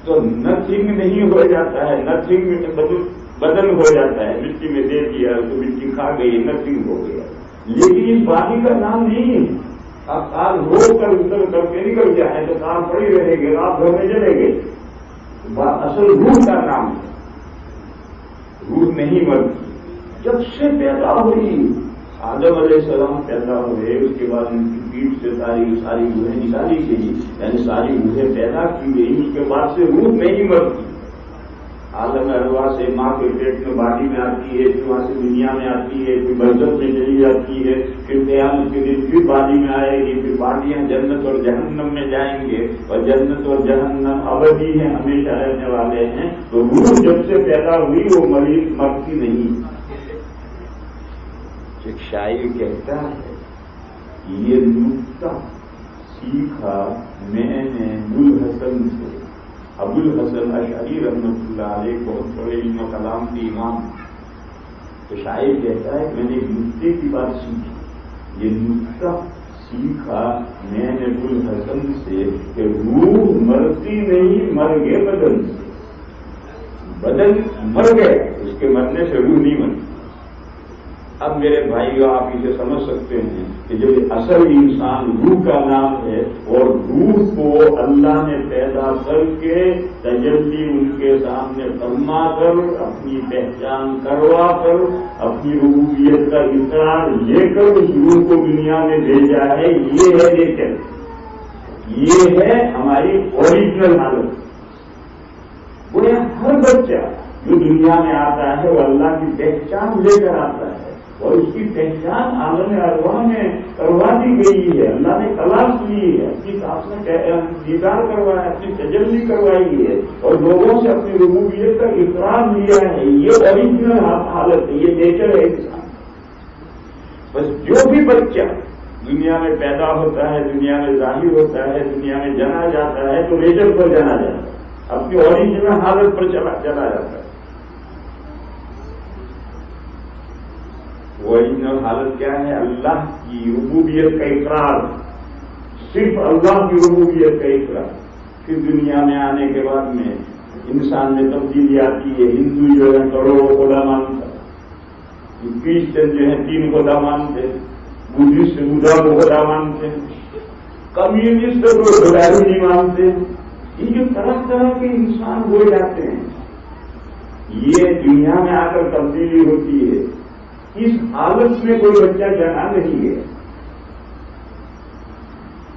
تو نتھنگ نہیں ہو جاتا ہے نتھنگ بدل ہو جاتا ہے. مٹی میں دے دیا تو مٹی کھا گئی نتھنگ ہو گیا. لیکن اس باڈی کا نام نہیں ہے. آپ کار رو کر اتر کر کے نکل جائیں تو کار پڑی رہے گی آپ گھر میں چلے گئے. اصل روح کا نام ہے روح نہیں مرتی. جب سے پیدا ہوئی آدم علیہ السلام پیدا ہوئے اس کے بعد ان کی پیٹھ سے ساری روحیں نکالی گئی یعنی ساری روحیں پیدا کی گئی. اس کے بعد سے روح نہیں مرتی. عالم ارواح سے ماں کے پیٹ میں باڈی میں آتی ہے پھر وہاں سے دنیا میں آتی ہے پھر برزخ میں چلی جاتی ہے پھر قیامت کے دن پھر باڈی میں آئے گی پھر باڈیاں جنت اور جہنم میں جائیں گے اور جنت اور جہنم ابدی ہیں ہمیشہ رہنے والے ہیں. تو روح جب سے پیدا ہوئی وہ مرتی نہیں. ایک شاعر کہتا ہے یہ نکتہ سیکھا میں نے ابوالحسن سے. ابوالحسن اشعری رحمۃ اللہ علیہ بہت بڑے علم و کلام کے امام. تو شاعر کہتا ہے کہ میں نے ایک نکتے کی بات سیکھی. یہ نکتہ سیکھا میں نے ابوالحسن سے کہ روح مرتی نہیں مر گئے بدن سے. بدن مر گئے اس کے مرنے سے روح نہیں مرتی. اب میرے بھائیو آپ اسے سمجھ سکتے ہیں کہ جب اصل انسان روح کا نام ہے اور روح کو اللہ نے پیدا کر کے تجلی ان کے سامنے فرما کر اپنی پہچان کروا کر اپنی ربوبیت کا اقرار لے کر اس روح کو دنیا میں بھیجا ہے. یہ ہے نیچر یہ ہے ہماری اوریجنل حالت. وہ ہر بچہ جو دنیا میں آتا ہے وہ اللہ کی پہچان لے کر آتا ہے اور اس کی پہچان عالم ارواح میں کروا دی گئی ہے. اللہ نے تلاش لی ہے، اپنی ذات میں دیدار کروایا، اپنی تجلی کروائی ہے اور لوگوں سے اپنی ربوبیت کا اقرار لیا ہے. یہ اوریجنل حالت ہے، یہ نیچر ہے انسان. بس جو بھی بچہ دنیا میں پیدا ہوتا ہے، دنیا میں ظاہر ہوتا ہے، دنیا میں جنا جاتا ہے تو نیچر پر جنا جاتا ہے، اپنی اوریجنل حالت پر چلا جاتا ہے. اوریجنل حالت کیا ہے؟ اللہ کی ربوبیت کا اقرار، صرف اللہ کی ربوبیت کا اقرار. پھر دنیا میں آنے کے بعد میں انسان میں تبدیلی آتی ہے. ہندو جو ہے کروڑوں خدا مانتا، کرسچن جو ہے 3 خدا مانتے، بدھسٹ بودھا کو خدا مانتے، کمیونسٹ کو خدا ہی نہیں مانتے. یہ جو طرح طرح کے انسان ہو جاتے ہیں، یہ دنیا میں آ کر تبدیلی ہوتی ہے. اس حالت میں کوئی بچہ جنا نہیں ہے.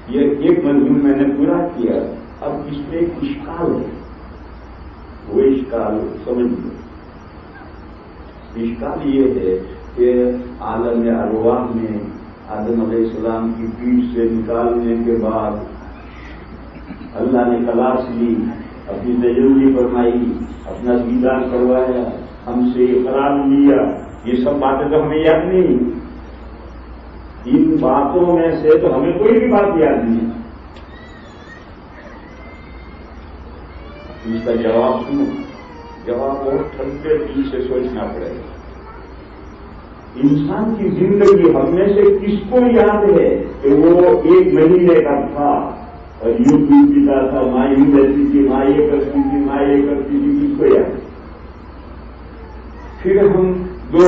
یہ ایک مضمون میں نے پورا کیا. اب اس میں ایک اشکال ہے، وہ اشکال سمجھ لو. اشکال یہ ہے کہ عالم ارواح میں آدم علیہ السلام کی پیٹھ سے نکالنے کے بعد اللہ نے تلاش لی، اپنی تجلی فرمائی، اپنا دیدار کروایا، ہم سے اقرار لیا. یہ سب باتیں تو ہمیں یاد نہیں. ان باتوں میں سے تو ہمیں کوئی بھی بات یاد نہیں. اس کا جواب سنو، جواب بہت ٹھنڈے دل سے سوچنا پڑے گا. انسان کی زندگی ہم میں سے کس کو یاد ہے کہ وہ 1 مہینے کا تھا اور یوں دودھ پیتا تھا، ماں یوں رہتی تھی، ماں یہ کرتی تھی، ماں یہ کرتی تھی؟ کس کو یاد؟ پھر ہم 2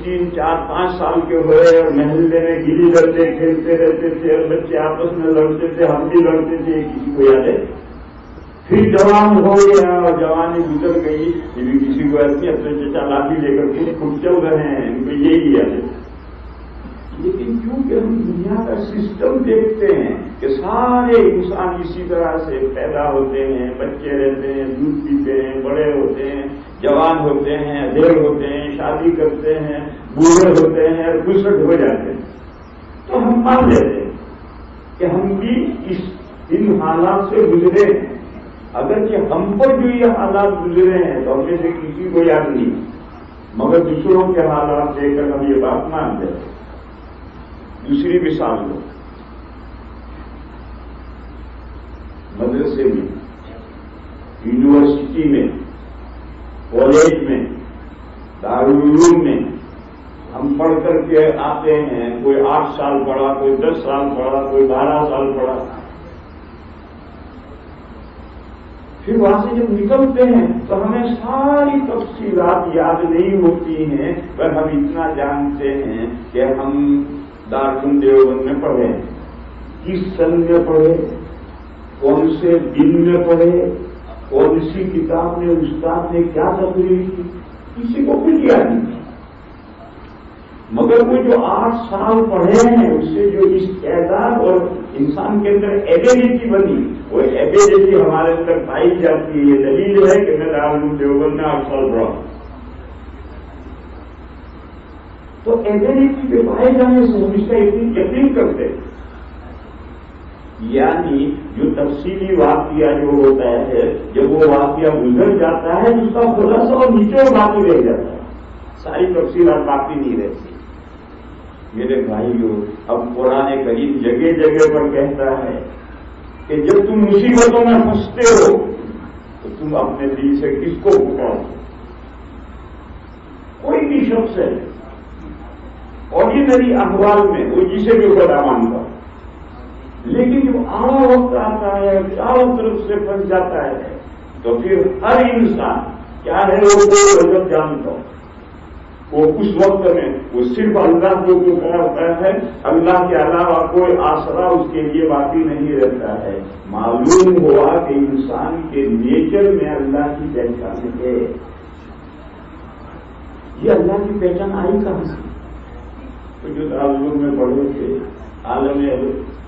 3 4 5 سال کے ہوئے اور محلے میں گلی ڈنڈے کھیلتے رہتے تھے اور بچے آپس میں لڑتے تھے، ہم بھی لڑتے تھے. کسی کو یاد ہے؟ پھر جوان ہو گیا اور جوانی گزر گئی، یہ بھی کسی کو ایسی اپنے چچا لاٹھی لے کر کے خود چل رہے ہیں، ان کو یہی یاد ہے. لیکن کیونکہ ہم دنیا کا سسٹم دیکھتے ہیں کہ سارے انسان اسی طرح سے پیدا ہوتے ہیں، بچے رہتے ہیں، دودھ پیتے ہیں، بڑے ہوتے ہیں، جوان ہوتے ہیں، دیر ہوتے ہیں، شادی کرتے ہیں، بوڑھے ہوتے ہیں اور گزر ہو جاتے ہیں. تو ہم مان لیتے ہیں کہ ہم بھی ان حالات سے گزرے ہیں. اگرچہ ہم پر جو یہ حالات گزرے ہیں تو ہم میں سے کسی کو یاد نہیں، مگر دوسروں کے حالات دیکھ کر ہم یہ بات مان لیتے. دوسری مثال لو، مدرسے میں، یونیورسٹی میں، کالج میں، دارالعلوم میں ہم پڑھ کر کے آتے ہیں. کوئی 8 سال پڑھا، کوئی 10 سال پڑھا، کوئی 12 سال پڑھا. پھر وہاں سے جب نکلتے ہیں تو ہمیں ساری تفصیلات یاد نہیں ہوتی ہیں، پر ہم اتنا جانتے ہیں کہ ہم دارالعلوم دیوبند میں پڑھے، کس سن میں پڑھے، کون سے دن میں پڑھے، کون سی کتاب میں استاد نے کیا تقریر کی، کسی کو کچھ یاد نہیں. مگر وہ جو 8 سال پڑھے ہیں اس سے جو استعداد اور انسان کے اندر ایبیلٹی بنی، وہ ایبیلٹی ہمارے اندر پائی جاتی ہے. یہ دلیل ہے کہ میں دارالعلوم دیوبند میں 8 سال پڑھا. تو ایبیلٹی کے پائے جانے سے ہم اس کا یقین کرتے ہیں. یعنی جو تفصیلی واقعہ جو ہوتا ہے، جب وہ واقعہ گزر جاتا ہے اس کا خلاصہ اور نیچے باقی رہ جاتا ہے، ساری تفصیلات باقی نہیں رہتی. میرے بھائیوں، اب قرآن کریم جگہ جگہ پر کہتا ہے کہ جب تم مصیبتوں میں پھنستے ہو تو تم اپنے دل سے کس کو پکارو؟ کوئی بھی شخص ہے آرڈینری احوال میں وہ جسے بھی خدا مانتا، لیکن جب آڑا وقت آتا ہے، چاروں طرف سے پھنس جاتا ہے، تو پھر ہر انسان کیا ہے وہ غلط جانتا ہو. وہ اس وقت میں وہ صرف اللہ کو پکارتا ہے، اللہ کے علاوہ کوئی آسرا اس کے لیے باقی نہیں رہتا ہے. معلوم ہوا کہ انسان کے نیچر میں اللہ کی پہچان ہے. یہ اللہ کی پہچان آئی کہاں سے؟ تو جو تعلق میں پڑھے تھے، عالم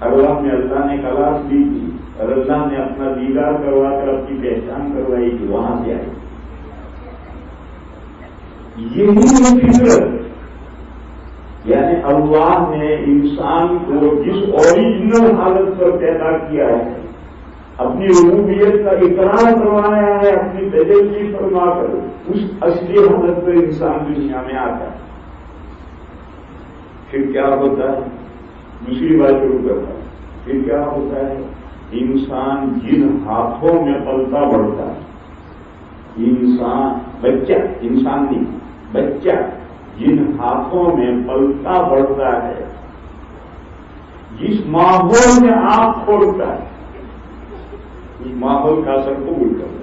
ارواح میں اللہ نے کلاس دی تھی اور اللہ نے اپنا دیدار کروا کر اپنی پہچان کروائی تھی، وہاں سے آئی. یہی فطرت یعنی اللہ نے انسان کو جس اوریجنل حالت پر پیدا کیا ہے، اپنی ربوبیت کا اقرار کروایا ہے، اپنی تجلی فرما کر اس اصلی حالت پر انسان دنیا میں آتا ہے. پھر کیا ہوتا ہے؟ دوسری بات شروع کرتا ہے. پھر کیا ہوتا ہے؟ انسان جن ہاتھوں میں پلتا بڑھتا ہے، انسان نہیں، بچہ جن ہاتھوں میں پلتا بڑھتا ہے، جس ماحول میں آنکھ کھولتا ہے، اس ماحول کا اثر قبول کرتا ہے.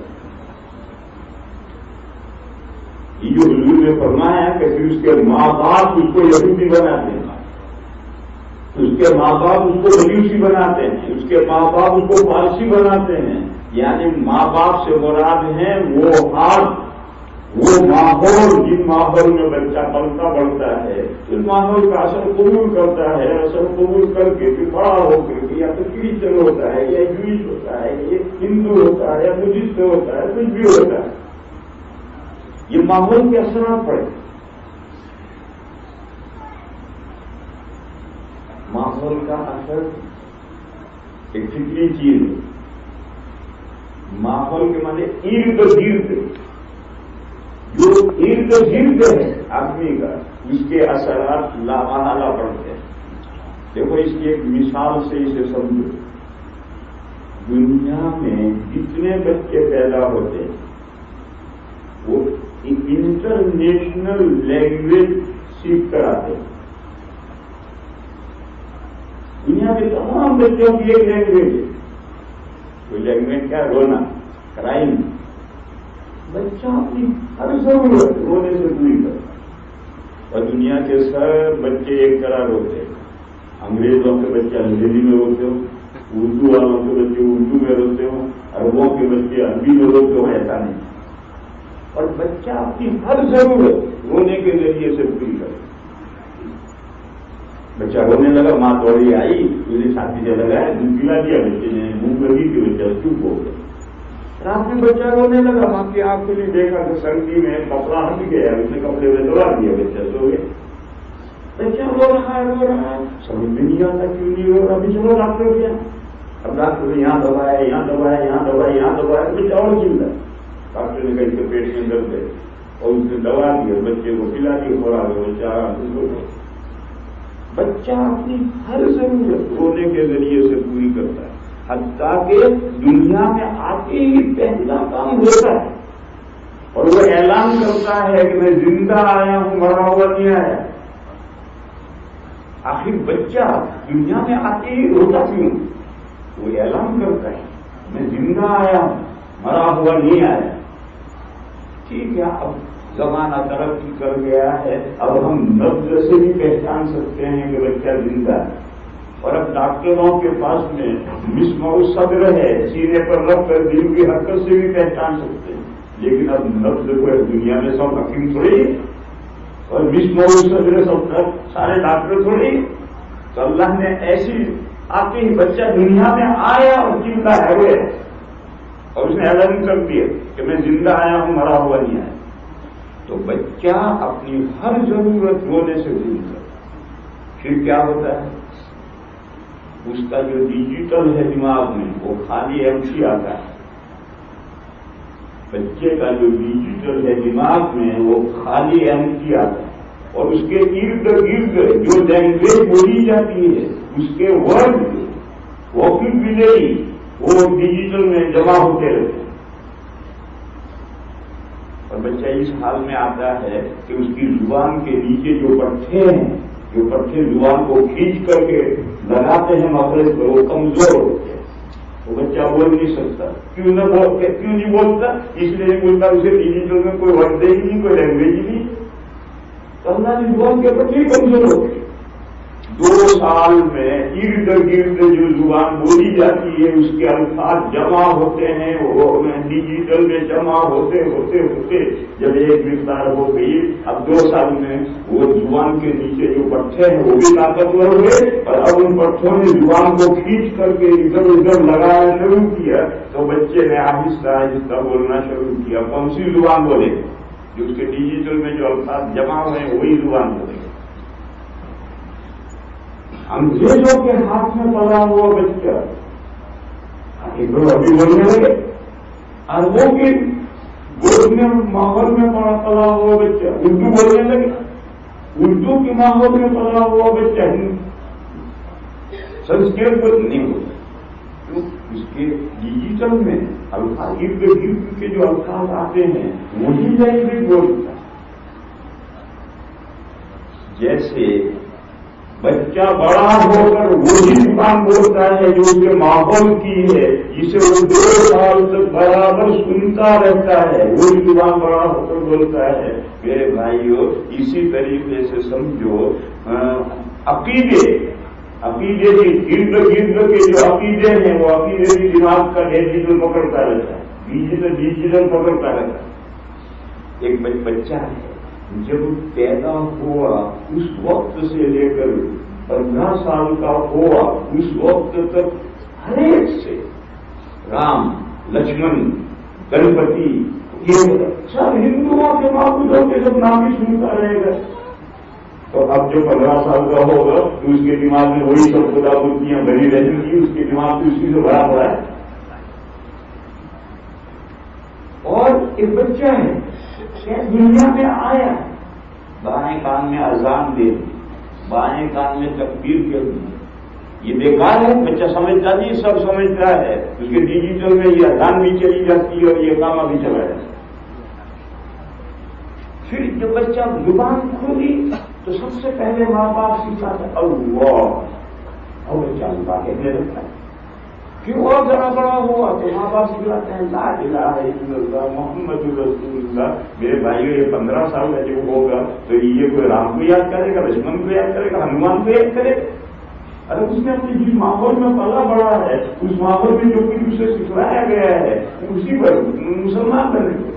یہ جو حضور نے فرمایا ہے کہ پھر اس کے ماں باپ اس کو یہودی بناتے ہیں، اس کے ماں باپ اس کو مجوسی بناتے ہیں، اس کے ماں باپ اس کو پارسی بناتے ہیں. یعنی ماں باپ سے مراد ہیں وہ ہاتھ، وہ ماحول جن ماحول میں بچہ پلتا بڑھتا ہے، اس ماحول کا اثر قبول کرتا ہے. اثر قبول کر کے پھر بڑا ہو کر یا تو کرسچن ہوتا ہے، یا جوئش ہوتا ہے، یا ہندو ہوتا ہے، یا بدھسٹ ہوتا ہے، کچھ بھی ہوتا ہے. یہ ماحول کے اثرات پڑے. ماحول کا اثر ایک فکری چیز ہے. ماحول کے معنی ارد گرد، جو ارد گرد ہے آدمی کا، اس کے اثرات لامحالہ پڑتے ہیں. دیکھو اس کی ایک مثال سے اسے سمجھو. دنیا میں جتنے بچے پیدا ہوتے ہیں وہ انٹرنیشنل لینگویج سیکھ کر آتے ہیں. دنیا کے تمام بچوں کی ایک لینگویج ہے. کوئی لینگویج کیا؟ رونا، کرائم. بچہ اپنی ہر ضرورت رونے سے پوری کرتا. اور دنیا کے سب بچے ایک طرح روتے ہیں. انگریزوں کے بچے انگریزی میں روتے ہو، اردو والوں کے بچے اردو میں روتے ہوں، عربوں کے بچے عربی میں روتے ہوں، ایسا نہیں. اور بچہ اپنی ہر ضرورت رونے کے ذریعے سے پوری کرتا. بچہ رونے لگا، ماں دوڑی آئی، مجھے ساتھی سے لگایا، دودھ پلا دیا بچے نے، منہ لگی کہ بچہ چپ ہو گیا. رات میں بچہ رونے لگا، ماں کی آنکھ سے دیکھا کہ سردی میں کپڑا ہٹ گیا، اس نے کپڑے میں دوڑا دیا، بچہ سو گیا. بچہ رو رہا ہے، سمجھ میں نہیں آتا کیوں نہیں رو رہا. ابھی چلو ڈاکٹر گیا، اب ڈاکٹر نے یہاں دبایا، یہاں دبایا، یہاں دبایا، یہاں دبایا، بچہ اور چل رہا ہے. ڈاکٹر نے کہا اس کے پیٹ میں درد ہے اور اس نے دوا دی اور بچے کو پلا دی، خوراک ہے، بچہ آرام سے سو گیا. بچہ اپنی ہر ضرورت رونے کے ذریعے سے پوری کرتا ہے. حتیٰ کہ دنیا میں آتے ہی پہلا کام ہوتا ہے اور وہ اعلان کرتا ہے کہ میں زندہ آیا ہوں، مرا ہوا نہیں آیا. آخر بچہ دنیا میں آتے ہی روتا کیوں؟ وہ اعلان کرتا ہے میں زندہ آیا ہوں، مرا ہوا نہیں آیا. ٹھیک ہے، اب زمانہ ترقی کر گیا ہے، اب ہم نبض سے بھی پہچان سکتے ہیں کہ بچہ زندہ ہے. اور اب ڈاکٹروں کے پاس میں مسمع الصدر ہے، سینے پر رکھ کر دل کی حرکت سے بھی پہچان سکتے ہیں. لیکن اب نبض کو دنیا میں سب حکیم تھوڑی اور مسمع الصدر سب سارے ڈاکٹر تھوڑی. تو اللہ نے ایسی آتے ہی بچہ دنیا میں آیا اور زندہ ہے وہ، اور اس نے اعلان کر دیا کہ میں زندہ آیا ہوں، مرا ہوا نہیں آیا. تو بچہ اپنی ہر ضرورت رونے سے پوری کرتا. پھر کیا ہوتا ہے؟ اس کا جو ڈیجیٹل ہے دماغ میں وہ خالی ایمٹی آتا ہے. بچے کا جو ڈیجیٹل ہے دماغ میں وہ خالی ایمٹی آتا ہے. اور اس کے ارد گرد جو لینگویج بولی جاتی ہے اس کے ورڈ ووکیبلری وہ ڈیجیٹل میں جمع ہوتے رہتے ہیں. اور بچہ اس حال میں آتا ہے کہ اس کی زبان کے نیچے جو پٹھے ہیں، جو پٹھے زبان کو کھینچ کر کے لگاتے ہیں مخرج پر، وہ کمزور ہوتے ہیں. وہ بچہ بول نہیں سکتا. کیوں نہیں بولتا؟ اس لیے نہیں بولتا اسے ڈیجیٹل میں کوئی ورڈ ہی نہیں، کوئی لینگویج ہی نہیں. تو اللہ کی زبان کے پٹھے کمزور ہوتے ہیں. 2 سال میں ارد گرد جو زبان بولی جاتی ہے اس کے الفاظ جمع ہوتے ہیں، وہ ڈیجیٹل میں جمع ہوتے ہوتے ہوتے جب ایک مقدار ہو گئی، اب 2 سال میں وہ زبان کے نیچے جو پٹھے ہیں وہ بھی طاقتور ہوئے. اور اب ان پٹھوں نے زبان کو کھینچ کر کے ادھر ادھر لگانا شروع کیا تو بچے نے آہستہ آہستہ بولنا شروع کیا. کون سی زبان بولے؟ جو اس کے ڈیجیٹل میں جو الفاظ جمع ہوئے ہیں وہی زبان بولے. انگریزوں کے ہاتھ میں پڑا ہوا بچہ ابھی بولنے لگے، اربوں کے گود میں ماحول میں پڑا ہوا بچہ اردو بولنے لگے، اردو کے ماحول میں پڑا ہوا بچہ سنسکرت نہیں ہوتا، اس کے ڈیجیٹل میں الفاظ ارد گرد کے جو الفاظ آتے ہیں وہی لینگویج بولتا ہے۔ جیسے بچہ بڑا ہو کر وہی زبان بولتا ہے جو اس کے ماحول کی ہے، جسے وہ 2 سال تک برابر سنتا رہتا ہے، وہی زبان بڑا ہو کر بولتا ہے۔ میرے بھائیوں، اسی طریقے سے سمجھو عقیدے کے ارد گرد کے جو عقیدے ہیں وہ عقیدے کی دماغ کا ڈیجیٹل پکڑتا رہتا ہے، ڈیجیٹل پکڑتا رہتا ہے۔ ایک بچہ ہے، جب پیدا ہوا اس وقت سے لے کر 15 سال کا ہوا اس وقت تک ہر ایک سے رام، لکشمن، گنپتی، یہ سب ہندوؤں کے معبودوں کے سب نام ہی سنتا رہے گا۔ تو اب جو 15 سال کا ہوگا تو اس کے دماغ میں وہی سب خدا بتیاں بھری رہیں گی، اس کے دماغ میں اسی سے بھرا پڑا ہے۔ اور ایک بچہ ہے دنیا میں آیا، بائیں کان میں اذان دے، بائیں کان میں تکبیر کر دی، یہ بیکار ہے، بچہ سمجھتا نہیں، سب سمجھتا ہے، اس کے ڈیجیٹل میں یہ اذان بھی چلی جاتی ہے اور یہ کامہ بھی چلا جاتا ہے۔ پھر جب بچہ زبان کھولی تو سب سے پہلے ماں باپ سکھاتا ہے اللہ، اور بچہ اللہ کہنے لگتا ہے۔ پھر اور ذرا بڑا ہوا تو ماں باپ سکھلاتے ہیں لا الہ الا اللہ محمد رسول اللہ۔ میرے بھائیوں، یہ 15 سال کا جو ہوگا تو یہ کوئی رام کو یاد کرے گا، لکشمن کو یاد کرے گا، ہنومان کو یاد کرے گا؟ ارے اس نے اپنے جس ماحول میں پلا بڑا ہے، اس ماحول میں جو کچھ اسے سکھلایا گیا ہے اسی پر مسلمان بنے گا۔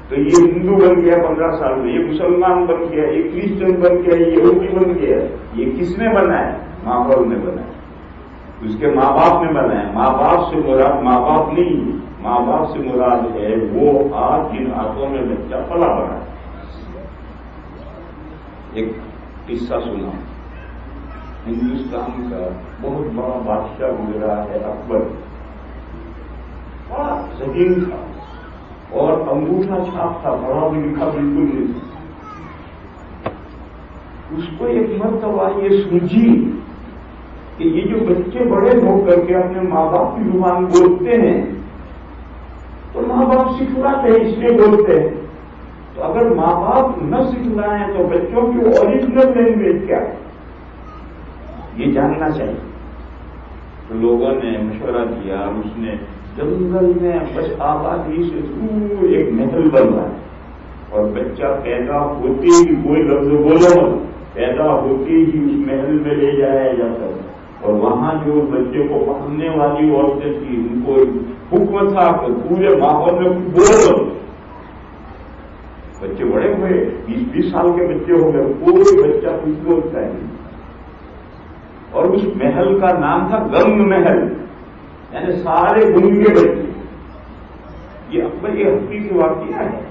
تو یہ ہندو بن گیا 15 سال میں، یہ مسلمان بن گیا، یہ کرسچن بن گیا، یہ یہودی بن گیا۔ یہ کس نے بنا ہے؟ ماحول نے بنا ہے، اس کے ماں باپ نے بنا ہے۔ ماں باپ سے مراد ماں باپ نہیں، ماں باپ سے مراد ہے وہ ہاتھ جن ہاتھوں میں بچہ پلا بڑا ہے۔ ایک قصہ سنا، ہندوستان کا بہت بڑا بادشاہ گزرا ہے اکبر، بڑا ذہین تھا اور انگوٹھا چھاپ تھا، پڑھا بھی لکھا بالکل نہیں۔ اس کو ایک مرتبہ یہ سوچی کہ یہ جو بچے بڑے ہو کر کے اپنے ماں باپ کی زبان بولتے ہیں تو ماں باپ سکھلاتے ہیں اس لیے بولتے ہیں، تو اگر ماں باپ نہ سکھلائیں تو بچوں کی اوریجنل لینگویج کیا ہے یہ جاننا چاہیے۔ تو لوگوں نے مشورہ دیا، اس نے جنگل میں بس آبادی سے دور ایک محل بنوا ہے اور بچہ پیدا ہوتے ہی کوئی لفظ بولو، پیدا ہوتے ہی اس محل میں لے جایا جاتا ہے اور وہاں جو بچے کو پکڑنے والی عورتیں تھی ان کو حکم تھا کہ پورے ماحول میں بولو۔ بچے بڑے ہوئے، 20 سال کے بچے ہو گئے، کوئی بچہ کچھ بولتا ہے اور اس محل کا نام تھا گنگ محل، یعنی سارے گنگے بچے۔ یہ اکبر یہ حقیقی واقعہ ہے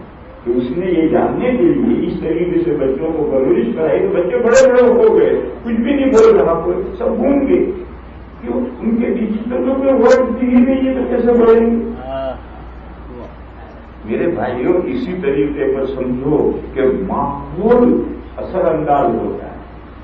کہ اس نے یہ جاننے کے لیے اس طریقے سے بچوں کو پرورش کرائی کہ بچے بڑے بڑے ہو گئے، کچھ بھی نہیں بول رہا، کوئی سب گونگ گئے، کیوں؟ ان کے ڈیجیٹل میں ورڈ ہی نہیں ہے تو کیسے بڑھیں گے؟ میرے بھائیوں، اسی طریقے پر سمجھو کہ ماحول اثر انداز ہوتا ہے،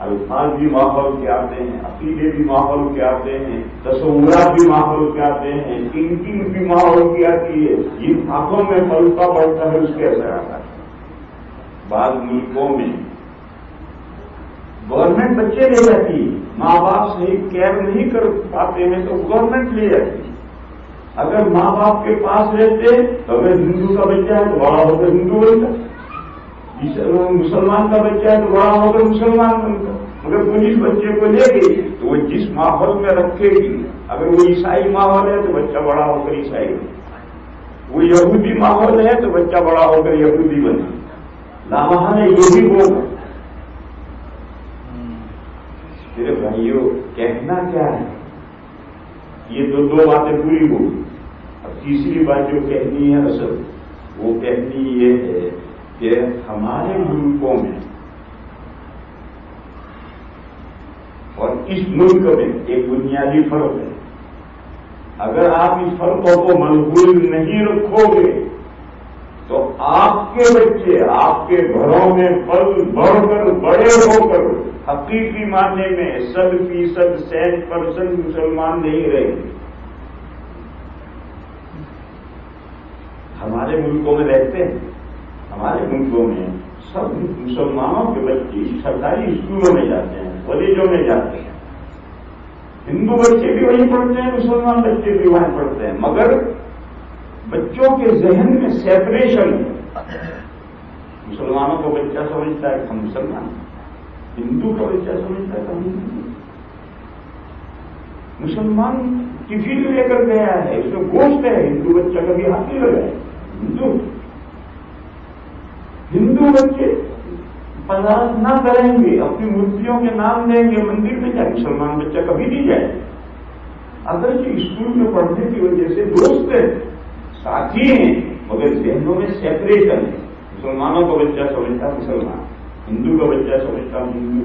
الفاظ بھی ماحول کے آتے ہیں، عقیدے بھی ماحول کے آتے ہیں، تصورات بھی ماحول کے آتے ہیں، تھنکنگ بھی ماحول کی آتی ہے، جن آنکھوں میں پلتا پڑتا ہے اس کے اثر آتا ہے۔ بعض ملکوں میں گورنمنٹ بچے لے جاتی ہے، ماں باپ صحیح کیئر نہیں کر پاتے ہیں تو گورنمنٹ لے جاتی ہے۔ اگر ماں باپ کے پاس رہتے تو اگر ہندو کا بچہ ہے تو بڑا ہو کر ہندو بنتا، مسلمان کا بچہ ہے تو بڑا ہو کر مسلمان بنتا۔ مگر وہ جس بچے کو لے گئی تو وہ جس ماحول میں رکھے گی، اگر وہ عیسائی ماحول ہے تو بچہ بڑا ہو کر عیسائی بنے، وہ یہودی ماحول ہے تو بچہ بڑا ہو کر یہودی بنے، لامحالہ یہ بھی ہوگا۔ میرے بھائیوں، کہنا کیا ہے؟ یہ دو باتیں پوری ہو گئی۔ اب تیسری بات جو کہنی ہے اصل، وہ کہنی یہ ہے کہ ہمارے ملکوں میں اور اس ملک میں ایک بنیادی فرق ہے. اگر آپ اس فرقوں کو محفوظ نہیں رکھو گے تو آپ کے بچے آپ کے گھروں میں پل بڑھ کر بڑے ہو کر حقیقی معنی میں 100% 100% مسلمان نہیں رہیں گے. ہمارے ملکوں میں رہتے ہیں، ہمارے ملکوں میں سب مسلمانوں کے بچے سرکاری اسکولوں میں جاتے ہیں، کالجوں میں جاتے ہیں. ہندو بچے بھی وہیں پڑھتے ہیں، مسلمان بچے بھی وہیں پڑھتے ہیں، مگر بچوں کے ذہن میں سیپریشن ہے. مسلمانوں کو بچہ سمجھتا ہے کہ ہم مسلمان، ہندو کا بچہ سمجھتا ہے کہ ہم ہندو. مسلمان ٹفن لے کر گیا ہے، اس میں گوشت ہے، ہندو بچہ کبھی ہاتھ نہیں لگائے. ہندو بچے پرواز نہ کریں گے، اپنی مورتیوں کے نام دیں گے، مندر میں جائے. مسلمان بچہ کبھی نہیں جائے. اگرچہ اسکول میں پڑھنے کی وجہ سے دوست ہیں، ساتھی ہیں، مگر ذہنوں میں سیپریشن ہے. مسلمانوں کا بچہ سمجھتا مسلمان، ہندو کا بچہ سمجھتا ہندو.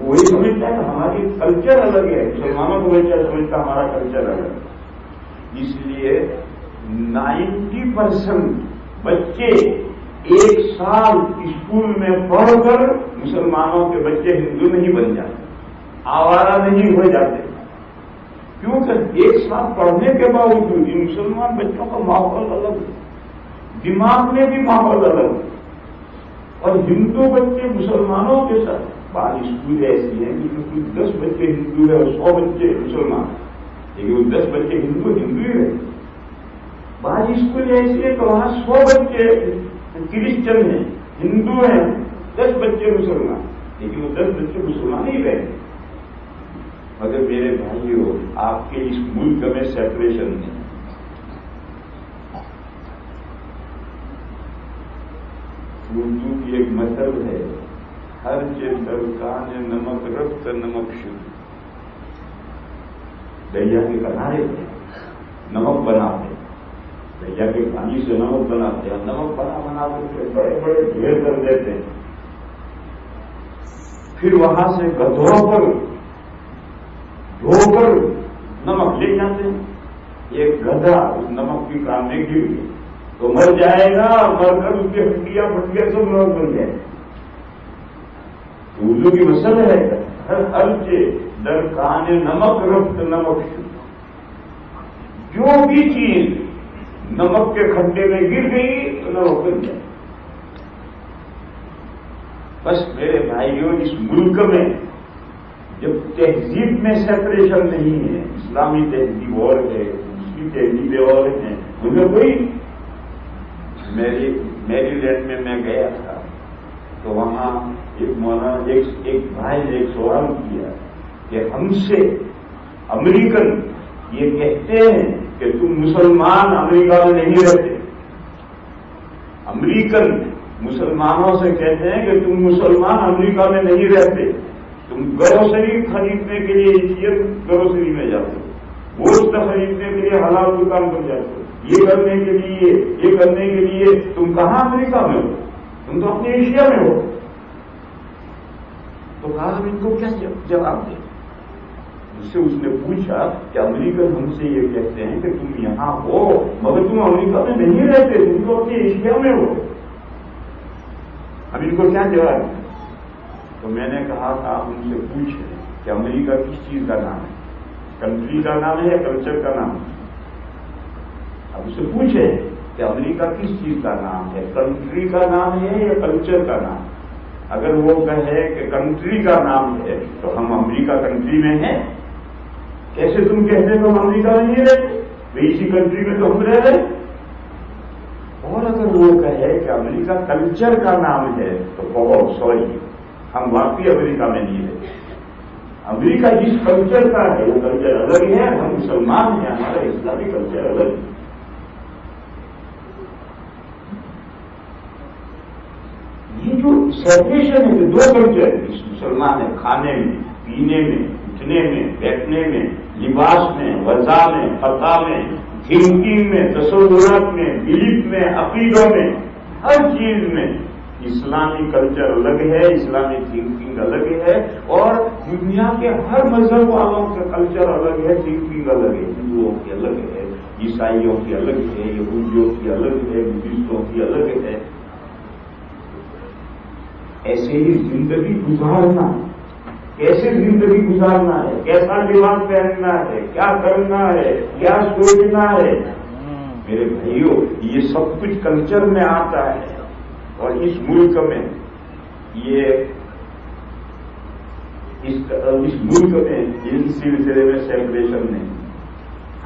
وہی سمجھتا ہے کہ ہماری کلچر الگ ہے، مسلمانوں کا بچہ سمجھتا ہمارا کلچر الگ. اس لیے 90% بچے ایک سال اسکول میں پڑھ کر مسلمانوں کے بچے ہندو نہیں بن جاتے، آوارہ نہیں ہو جاتے. کیونکہ ایک سال پڑھنے کے باوجود ان مسلمان بچوں کا ماحول الگ ہے، دماغ میں بھی ماحول الگ ہے. اور ہندو بچے مسلمانوں کے ساتھ، بعض اسکول ایسی ہیں کہ 10 بچے ہندو ہیں اور 100 بچے مسلمان، لیکن وہ 10 بچے ہندو ہی رہے. بعض اسکول ایسی ہے تو وہاں 100 بچے کرسچن ہیں، ہندو ہیں، 10 بچے مسلمان، لیکن وہ 10 بچے مسلمان ہی رہے. مگر میرے بھائیوں، آپ کے اس ملک میں سیپریشن نہیں. اردو کی ایک مثل ہے، ہر درکان نمک رفت نمک شد. دریا کے کنارے پہ نمک بناتے، دریا کے پانی سے نمک بناتے ہیں، نمک بنا کے بڑے بڑے ڈھیر کر دیتے ہیں. پھر وہاں سے گدھوں پر دھو کر نمک لے جاتے ہیں. ایک گدھا اس نمک کی کام میں گر گیا تو مر جائے گا، مر کر اس کی ہڈیاں پھٹیاں سب نمک بن جائے. اردو کی مسل ہے، ہر درکان نمک رفت نمک شد. جو بھی چیز نمک کے کھڈے میں گر گئی تو نمک بن جائے. بس میرے بھائیوں، اس ملک میں جب تہذیب میں سیپریشن نہیں ہے، اسلامی تہذیب اور ہے، دوسری تہذیبیں اور ہیں، مجھے کوئی میری لینڈ میں میں گیا تھا تو وہاں ایک مولانا ایک بھائی نے ایک سوال کیا کہ ہم سے امریکن یہ کہتے ہیں کہ تم مسلمان امریکہ میں نہیں رہتے. امریکن مسلمانوں سے کہتے ہیں کہ تم مسلمان امریکہ میں نہیں رہتے. تم گروسری خریدنے کے لیے گروسری میں جاتے ہو، گوشت خریدنے کے لیے حلال دکان پر جاتے ہو، یہ کرنے کے لیے تم کہاں امریکہ میں ہو؟ تم تو اپنے ایشیا میں ہو. تو کہا ہم ان کو کیا جواب دیں؟ اس سے اس نے پوچھا کہ امریکن ہم سے یہ کہتے ہیں کہ تم یہاں ہو مگر تم امریکہ میں نہیں رہتے، تم تو اپنے ایشیا میں ہو. اب ان کو کیا جواب دیں؟ تو میں نے کہا کہ آپ ان سے پوچھیں کہ امریکہ کس چیز کا نام ہے، کنٹری کا نام ہے یا کلچر کا نام ہے؟ اب اسے پوچھیں کہ امریکہ کس چیز کا نام ہے، کنٹری کا نام ہے یا کلچر کا نام؟ اگر وہ کہے کہ کنٹری کا نام ہے تو ہم امریکہ کنٹری میں ہیں. کیسے تم کہتے ہو ہم امریکہ میں نہیں رہتے، اسی کنٹری میں تو ہم رہ رہے. اور اگر وہ کہے کہ امریکہ کلچر کا نام ہے تو بہت سوری، ہم واقعی امریکہ میں نہیں رہتے. امریکہ جس کلچر کا ہے وہ کلچر الگ ہے، ہم مسلمان ہیں، ہمارا اسلامی کلچر الگ ہے. یہ جو سیپریشن ہے، دو کلچر مسلمان ہے، کھانے میں، پینے میں، اٹھنے میں، بیٹھنے میں، لباس میں، غذا میں، فضا میں، تھنکنگ میں، تصورات میں، بلیف میں، عقیدوں میں، ہر چیز میں اسلامی کلچر الگ ہے، اسلامی تھنکنگ الگ ہے، اور دنیا کے ہر مذہب والوں کا کلچر الگ ہے، تھنکنگ الگ ہے۔ ہندوؤں کی الگ ہے، عیسائیوں کی الگ ہے، یہودیوں کی الگ ہے، بدھسٹوں کی الگ ہے۔ ایسے ہی زندگی گزارنا، کیسے زندگی گزارنا ہے، کیسا لباس پہننا ہے، کیا کرنا ہے، کیا سوچنا ہے، میرے بھائیوں یہ سب کچھ کلچر میں آتا ہے۔ اور اس ملک میں اس ملک میں اس سلسلے میں سیپریشن نہیں۔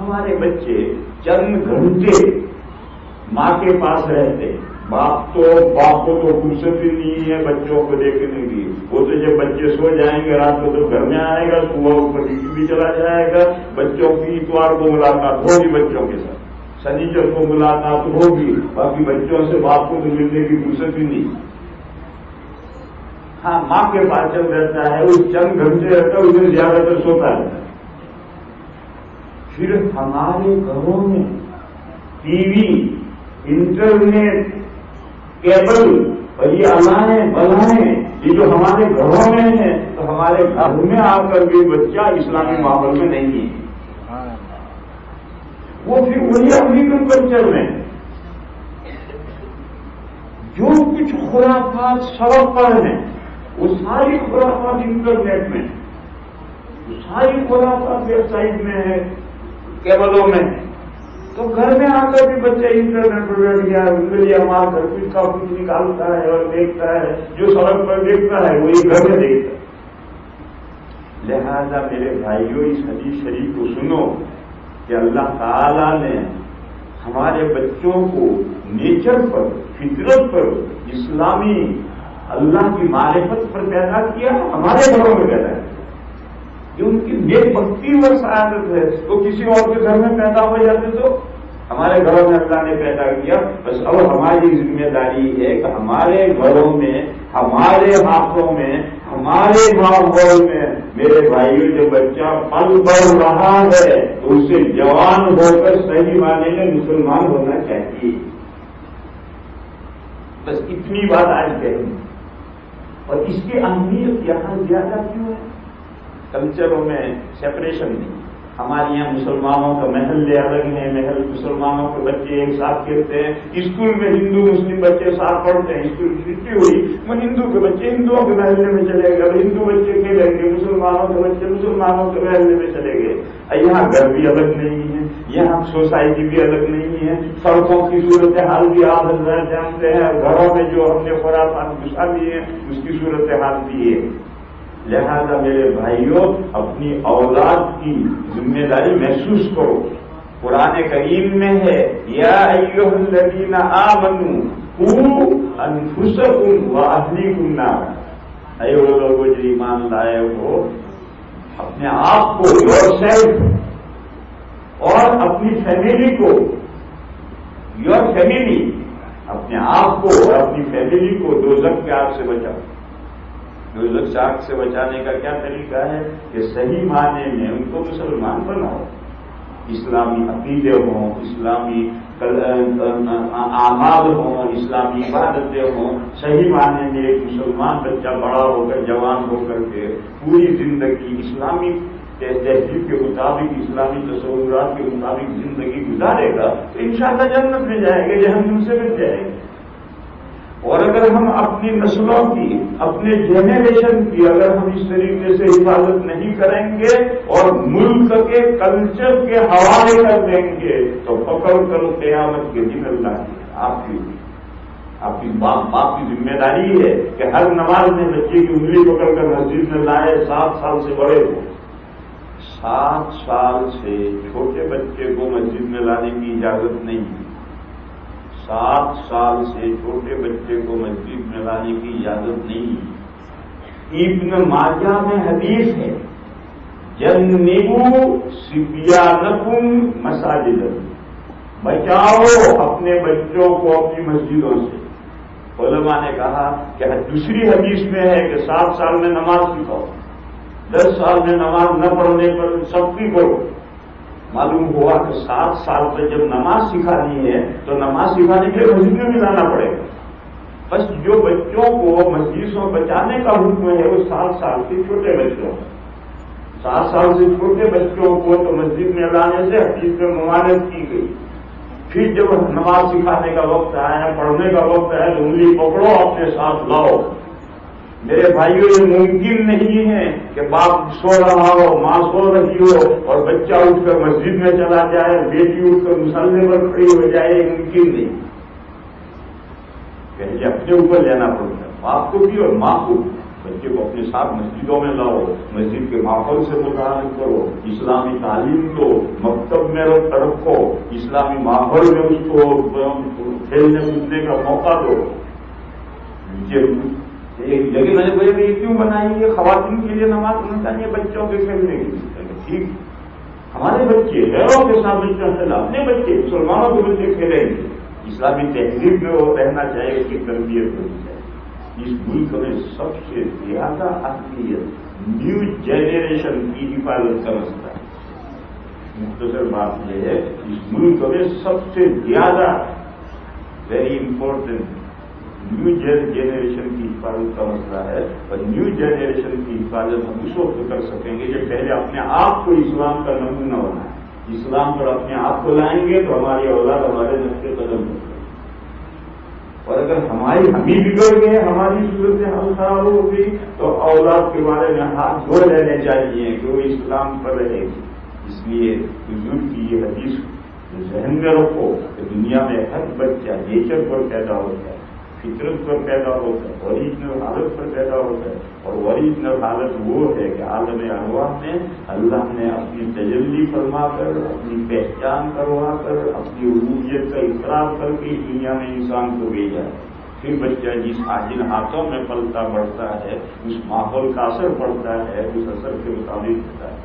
ہمارے بچے چند گھنٹے ماں کے پاس رہتے، باپ کو تو فرصت ہی نہیں ہے بچوں کو دیکھنے کی۔ وہ تو جب بچے سو جائیں گے رات کو تو گھر میں آئے گا، صبح اوپر ڈیوٹی بھی چلا جائے گا۔ بچوں کی اتوار کو ملاقات ہوگی بچوں کے ساتھ، شنیچر کو ملاقات ہوگی، باقی بچوں سے باپ کو تو ملنے کی فرصت ہی نہیں۔ ہاں ماں کے پاس جب رہتا ہے اس چند گھنٹے رہتا ہے، اسے زیادہ تر سوتا ہے۔ پھر ہمارے گھروں میں ٹی وی، انٹرنیٹ، کیبل اور یہ علائیں بلائیں یہ جو ہمارے گھروں میں ہے، تو ہمارے گھر میں آ کر بھی بچہ اسلامی ماحول میں نہیں ہے، وہ پھر وہی امریکن کلچر میں جو کچھ خرافات سڑک پر ہیں وہ ساری خرافات انٹرنیٹ میں، وہ ساری خرافات ویب سائٹ میں ہے، کیبلوں میں۔ تو گھر میں آ کر بھی بچہ انٹرنیٹ پر بیٹھ گیا، انگلیاں مار کر کچھ کا کچھ نکالتا ہے اور دیکھتا ہے، جو سڑک پر دیکھتا ہے وہی گھر میں دیکھتا ہے۔ لہذا میرے بھائیوں اس حدیث شریف کو سنو کہ اللہ تعالیٰ نے ہمارے بچوں کو نیچر پر، فطرت پر، اسلامی اللہ کی معرفت پر پیدا کیا، ہمارے گھروں میں پیدا کیا۔ جو ان کی نیک بختی اور سعادت ہے تو کسی اور کے گھر میں پیدا ہو جاتے تو ہمارے گھروں میں اللہ نے پیدا کیا۔ بس اب ہماری ذمہ داری ہے کہ ہمارے گھروں میں، ہمارے ہاتھوں میں، ہمارے ماحول میں میرے بھائیوں جو بچہ پل بڑھ رہا ہے تو اسے جوان ہو کر صحیح معنی میں مسلمان ہونا چاہیے۔ بس اتنی بات آج کہیں، اور اس کی اہمیت یہاں زیادہ کیوں ہے؟ کلچروں میں سیپریشن نہیں۔ ہمارے یہاں مسلمانوں کا محلے الگ ہیں، محل مسلمانوں کے بچے ایک ساتھ کھیلتے ہیں، اسکول میں ہندو مسلم بچے ساتھ پڑھتے ہیں، اسکول کی چھٹی ہوئی وہ ہندو کے بچے ہندوؤں کے محلے میں چلے گئے، ہندو بچے کھیلیں گے، مسلمانوں کے بچے مسلمانوں کے محلے میں چلے گئے۔ یہاں گھر بھی الگ نہیں ہے، یہاں سوسائٹی بھی الگ نہیں ہے، سڑکوں کی صورتحال بھی آپ حضرات جانتے ہیں، گھروں میں جو ہم نے خرافات گھسا لی ہے اس کی صورتحال بھی ہے۔ لہذا میرے بھائیوں اپنی اولاد کی ذمہ داری محسوس کرو۔ قرآن کریم میں ہے یا ایھا الذین آمنوا قوا انفسکم واہلیکم نارا، اے وہ لوگ جو ایمان لائے ہو اپنے آپ کو، یور سیلف، اور اپنی فیملی کو، یور فیملی، اپنے آپ کو اور اپنی فیملی کو دوزخ کے آگ سے بچاؤ۔ دوزخ سے آگ سے بچانے کا کیا طریقہ ہے کہ صحیح معنی میں ان کو مسلمان بناؤ، اسلامی عقیدے ہوں، اسلامی اعمال ہوں، اسلامی عبادتیں ہوں۔ صحیح معنی میں ایک مسلمان بچہ بڑا ہو کر، جوان ہو کر کے پوری زندگی اسلامی تہذیب کے مطابق، اسلامی تصورات کے مطابق زندگی گزارے گا تو انشاءاللہ جنت میں جائے گا، جہنم سے بچ جائے گا۔ اور اگر ہم اپنی نسلوں کی، اپنے جنریشن کی اگر ہم اس طریقے سے حفاظت نہیں کریں گے اور ملک کے کلچر کے حوالے کر دیں گے تو پکڑ کر قیامت کے دن اللہ کی آپ کی باپ کی ذمہ داری ہے کہ ہر نماز میں بچے کی انگلی پکڑ کر مسجد میں لائے، 7 سال سے بڑے ہو۔ 7 سال سے چھوٹے بچے کو مسجد میں لانے کی اجازت نہیں ہے۔ 7 سال سے چھوٹے بچے کو مسجد میں لانے کی اجازت نہیں ہے۔ ابن ماجہ میں حدیث ہے جنبوا صبیانکم مساجد، بچاؤ اپنے بچوں کو اپنی مسجدوں سے۔ علماء نے کہا کہ دوسری حدیث میں ہے کہ 7 سال میں نماز سکھاؤ، 10 سال میں نماز نہ پڑھنے پر سختی کرو۔ معلوم ہوا کہ 7 سال تک جب نماز سکھانی ہے تو نماز سکھانے کے لیے مسجد میں بھی لانا پڑے گا۔ بس جو بچوں کو مسجد سے بچانے کا حکم ہے وہ 7 سال سے چھوٹے بچوں 7 سال سے چھوٹے بچوں کو تو مسجد میں لانے سے حدیث میں ممانعت کی گئی. پھر جب نماز سکھانے کا وقت آیا پڑھنے کا وقت آیا تو انگلی پکڑو اپنے ساتھ لاؤ. میرے بھائیوں یہ ممکن نہیں ہے کہ باپ سو رہا ہو ماں سو رہی ہو اور بچہ اٹھ کر مسجد میں چلا جائے بیٹی اٹھ کر مصلے پر کھڑی ہو جائے. یہ ممکن نہیں. پہلے اپنے اوپر لینا پڑتا ہے باپ کو بھی اور ماں کو. بچے کو اپنے ساتھ مسجدوں میں لاؤ مسجد کے ماحول سے متعارف کرو اسلامی تعلیم دو مکتب میں رکھو اسلامی ماحول میں اس کو کھیلنے کودنے کا موقع دو. ایک جگہ میں نے بولے یہ کیوں بنائی ہے خواتین کے لیے نماز ہونا چاہیے بچوں کے کھیلنے کے لیے. ٹھیک ہمارے بچے غیروں کے ساتھ بچوں سے اپنے بچے مسلمانوں کے بچے کھیلیں گے. اسلامی تہذیب میں وہ رہنا چاہیے اس کی تربیت ہونی چاہیے. اس ملک میں سب سے زیادہ اہمیت نیو جنریشن کی حفاظت کا مسئلہ ہے. مختصر بات یہ ہے اس ملک میں سب سے زیادہ ویری امپورٹنٹ نیو جنریشن کی حفاظت کا مسئلہ ہے. اور نیو جنریشن کی حفاظت ہم اس وقت کر سکیں گے جب پہلے اپنے آپ کو اسلام کا نمونہ بنائیں. اسلام پر اپنے آپ کو لائیں گے تو ہماری اولاد ہمارے نقطے قدم ہوگی. اور اگر ہم ہی بگڑ گئے ہماری صورت حال خراب ہو گئی تو اولاد کے بارے میں ہاتھ دھو لینے چاہیے کہ وہ اسلام پر رہے گی. اس لیے حضور کی یہ حدیث ذہن میں رکھو کہ دنیا میں ہر بچہ نیچر پر پیدا ہوتا ہے فطرت پر پیدا ہوتا ہے اوریجنل حالت پر پیدا ہوتا ہے. اور اوریجنل حالت وہ ہے کہ عالم ارواح میں اللہ نے اپنی تجلی فرما کر اپنی پہچان کروا کر اپنی ربوبیت کا اقرار کر کے دنیا میں انسان کو بھیجا ہے. پھر بچہ جن ہاتھوں میں پلتا بڑھتا ہے اس ماحول کا اثر پڑتا ہے اس اثر کے مطابق ہوتا ہے.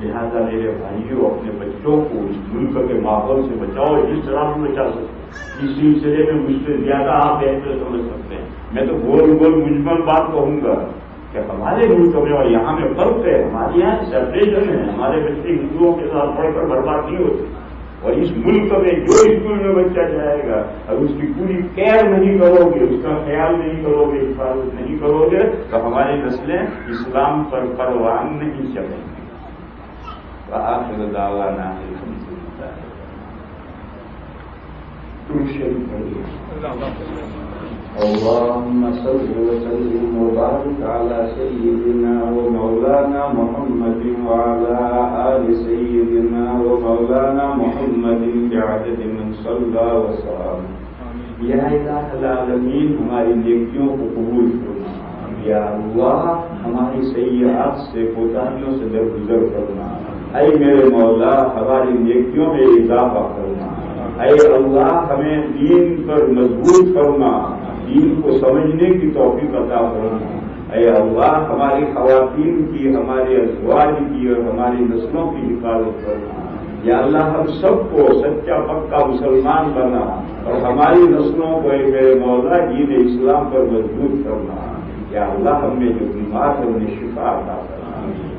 لہذا میرے بھائیوں اپنے بچوں کو اس ملک کے ماحول سے بچاؤ جس طرح سے بچا سکتے. اس سلسلے میں مجھ سے زیادہ آپ بہتر سمجھ سکتے ہیں. میں تو گول گول مجمل بات کہوں گا کہ ہمارے ملک میں اور یہاں میں فرق ہے. ہمارے یہاں سیپریشن ہے. ہمارے بچے ہندوؤں کے ساتھ پڑھ کر برباد نہیں ہوتے. اور اس ملک میں جو اسکول میں بچہ جائے گا اگر اس کی پوری کیئر نہیں کرو گے اس کا خیال نہیں کرو گے حفاظت نہیں کرو گے تو ہماری نسلیں اسلام پر پروان نہیں چلیں گی. آخر دعوانا الحمدللہ. اللهم صل وسلم وبارك على سيدنا ومولانا محمد وعلى آل سيدنا ومولانا محمد بعدد من صلى وسلم. یا الہ العالمین ہماری نیکیوں کو قبول فرما. یا اللہ ہماری سیئات سے کوتاہیوں سے درگزر کرنا. اے میرے مولا ہماری نیکیوں میں اضافہ کرنا. اے اللہ ہمیں دین پر مضبوط کرنا دین کو سمجھنے کی توفیق عطا کرنا. اے اللہ ہماری خواتین کی ہمارے ازواج کی اور ہماری نسلوں کی حفاظت کرنا. یا اللہ ہم سب کو سچا پکا مسلمان بنا اور ہماری نسلوں کو اے میرے مولا دین اسلام پر مضبوط کرنا. یا اللہ ہم میں جو بیمار ہے انہیں شفا عطا کرنا.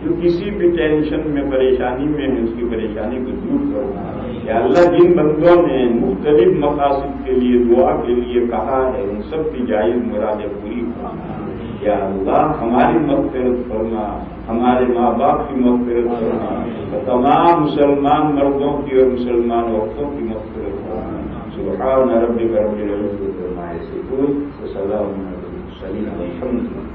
جو کسی بھی ٹینشن میں پریشانی میں ہے اس کی پریشانی کو دور کرنا. یا اللہ جن بندوں نے مختلف مقاصد کے لیے دعا کے لیے کہا ہے ان سب کی جائز مرادیں پوری کرنا. یا اللہ ہماری مغفرت فرما ہمارے ماں باپ کی مغفرت فرما اور تمام مسلمان مردوں کی اور مسلمان عورتوں کی مغفرت فرما. سبحان ربک رب العزت عما یصفون وسلام علی المرسلین والحمد للہ.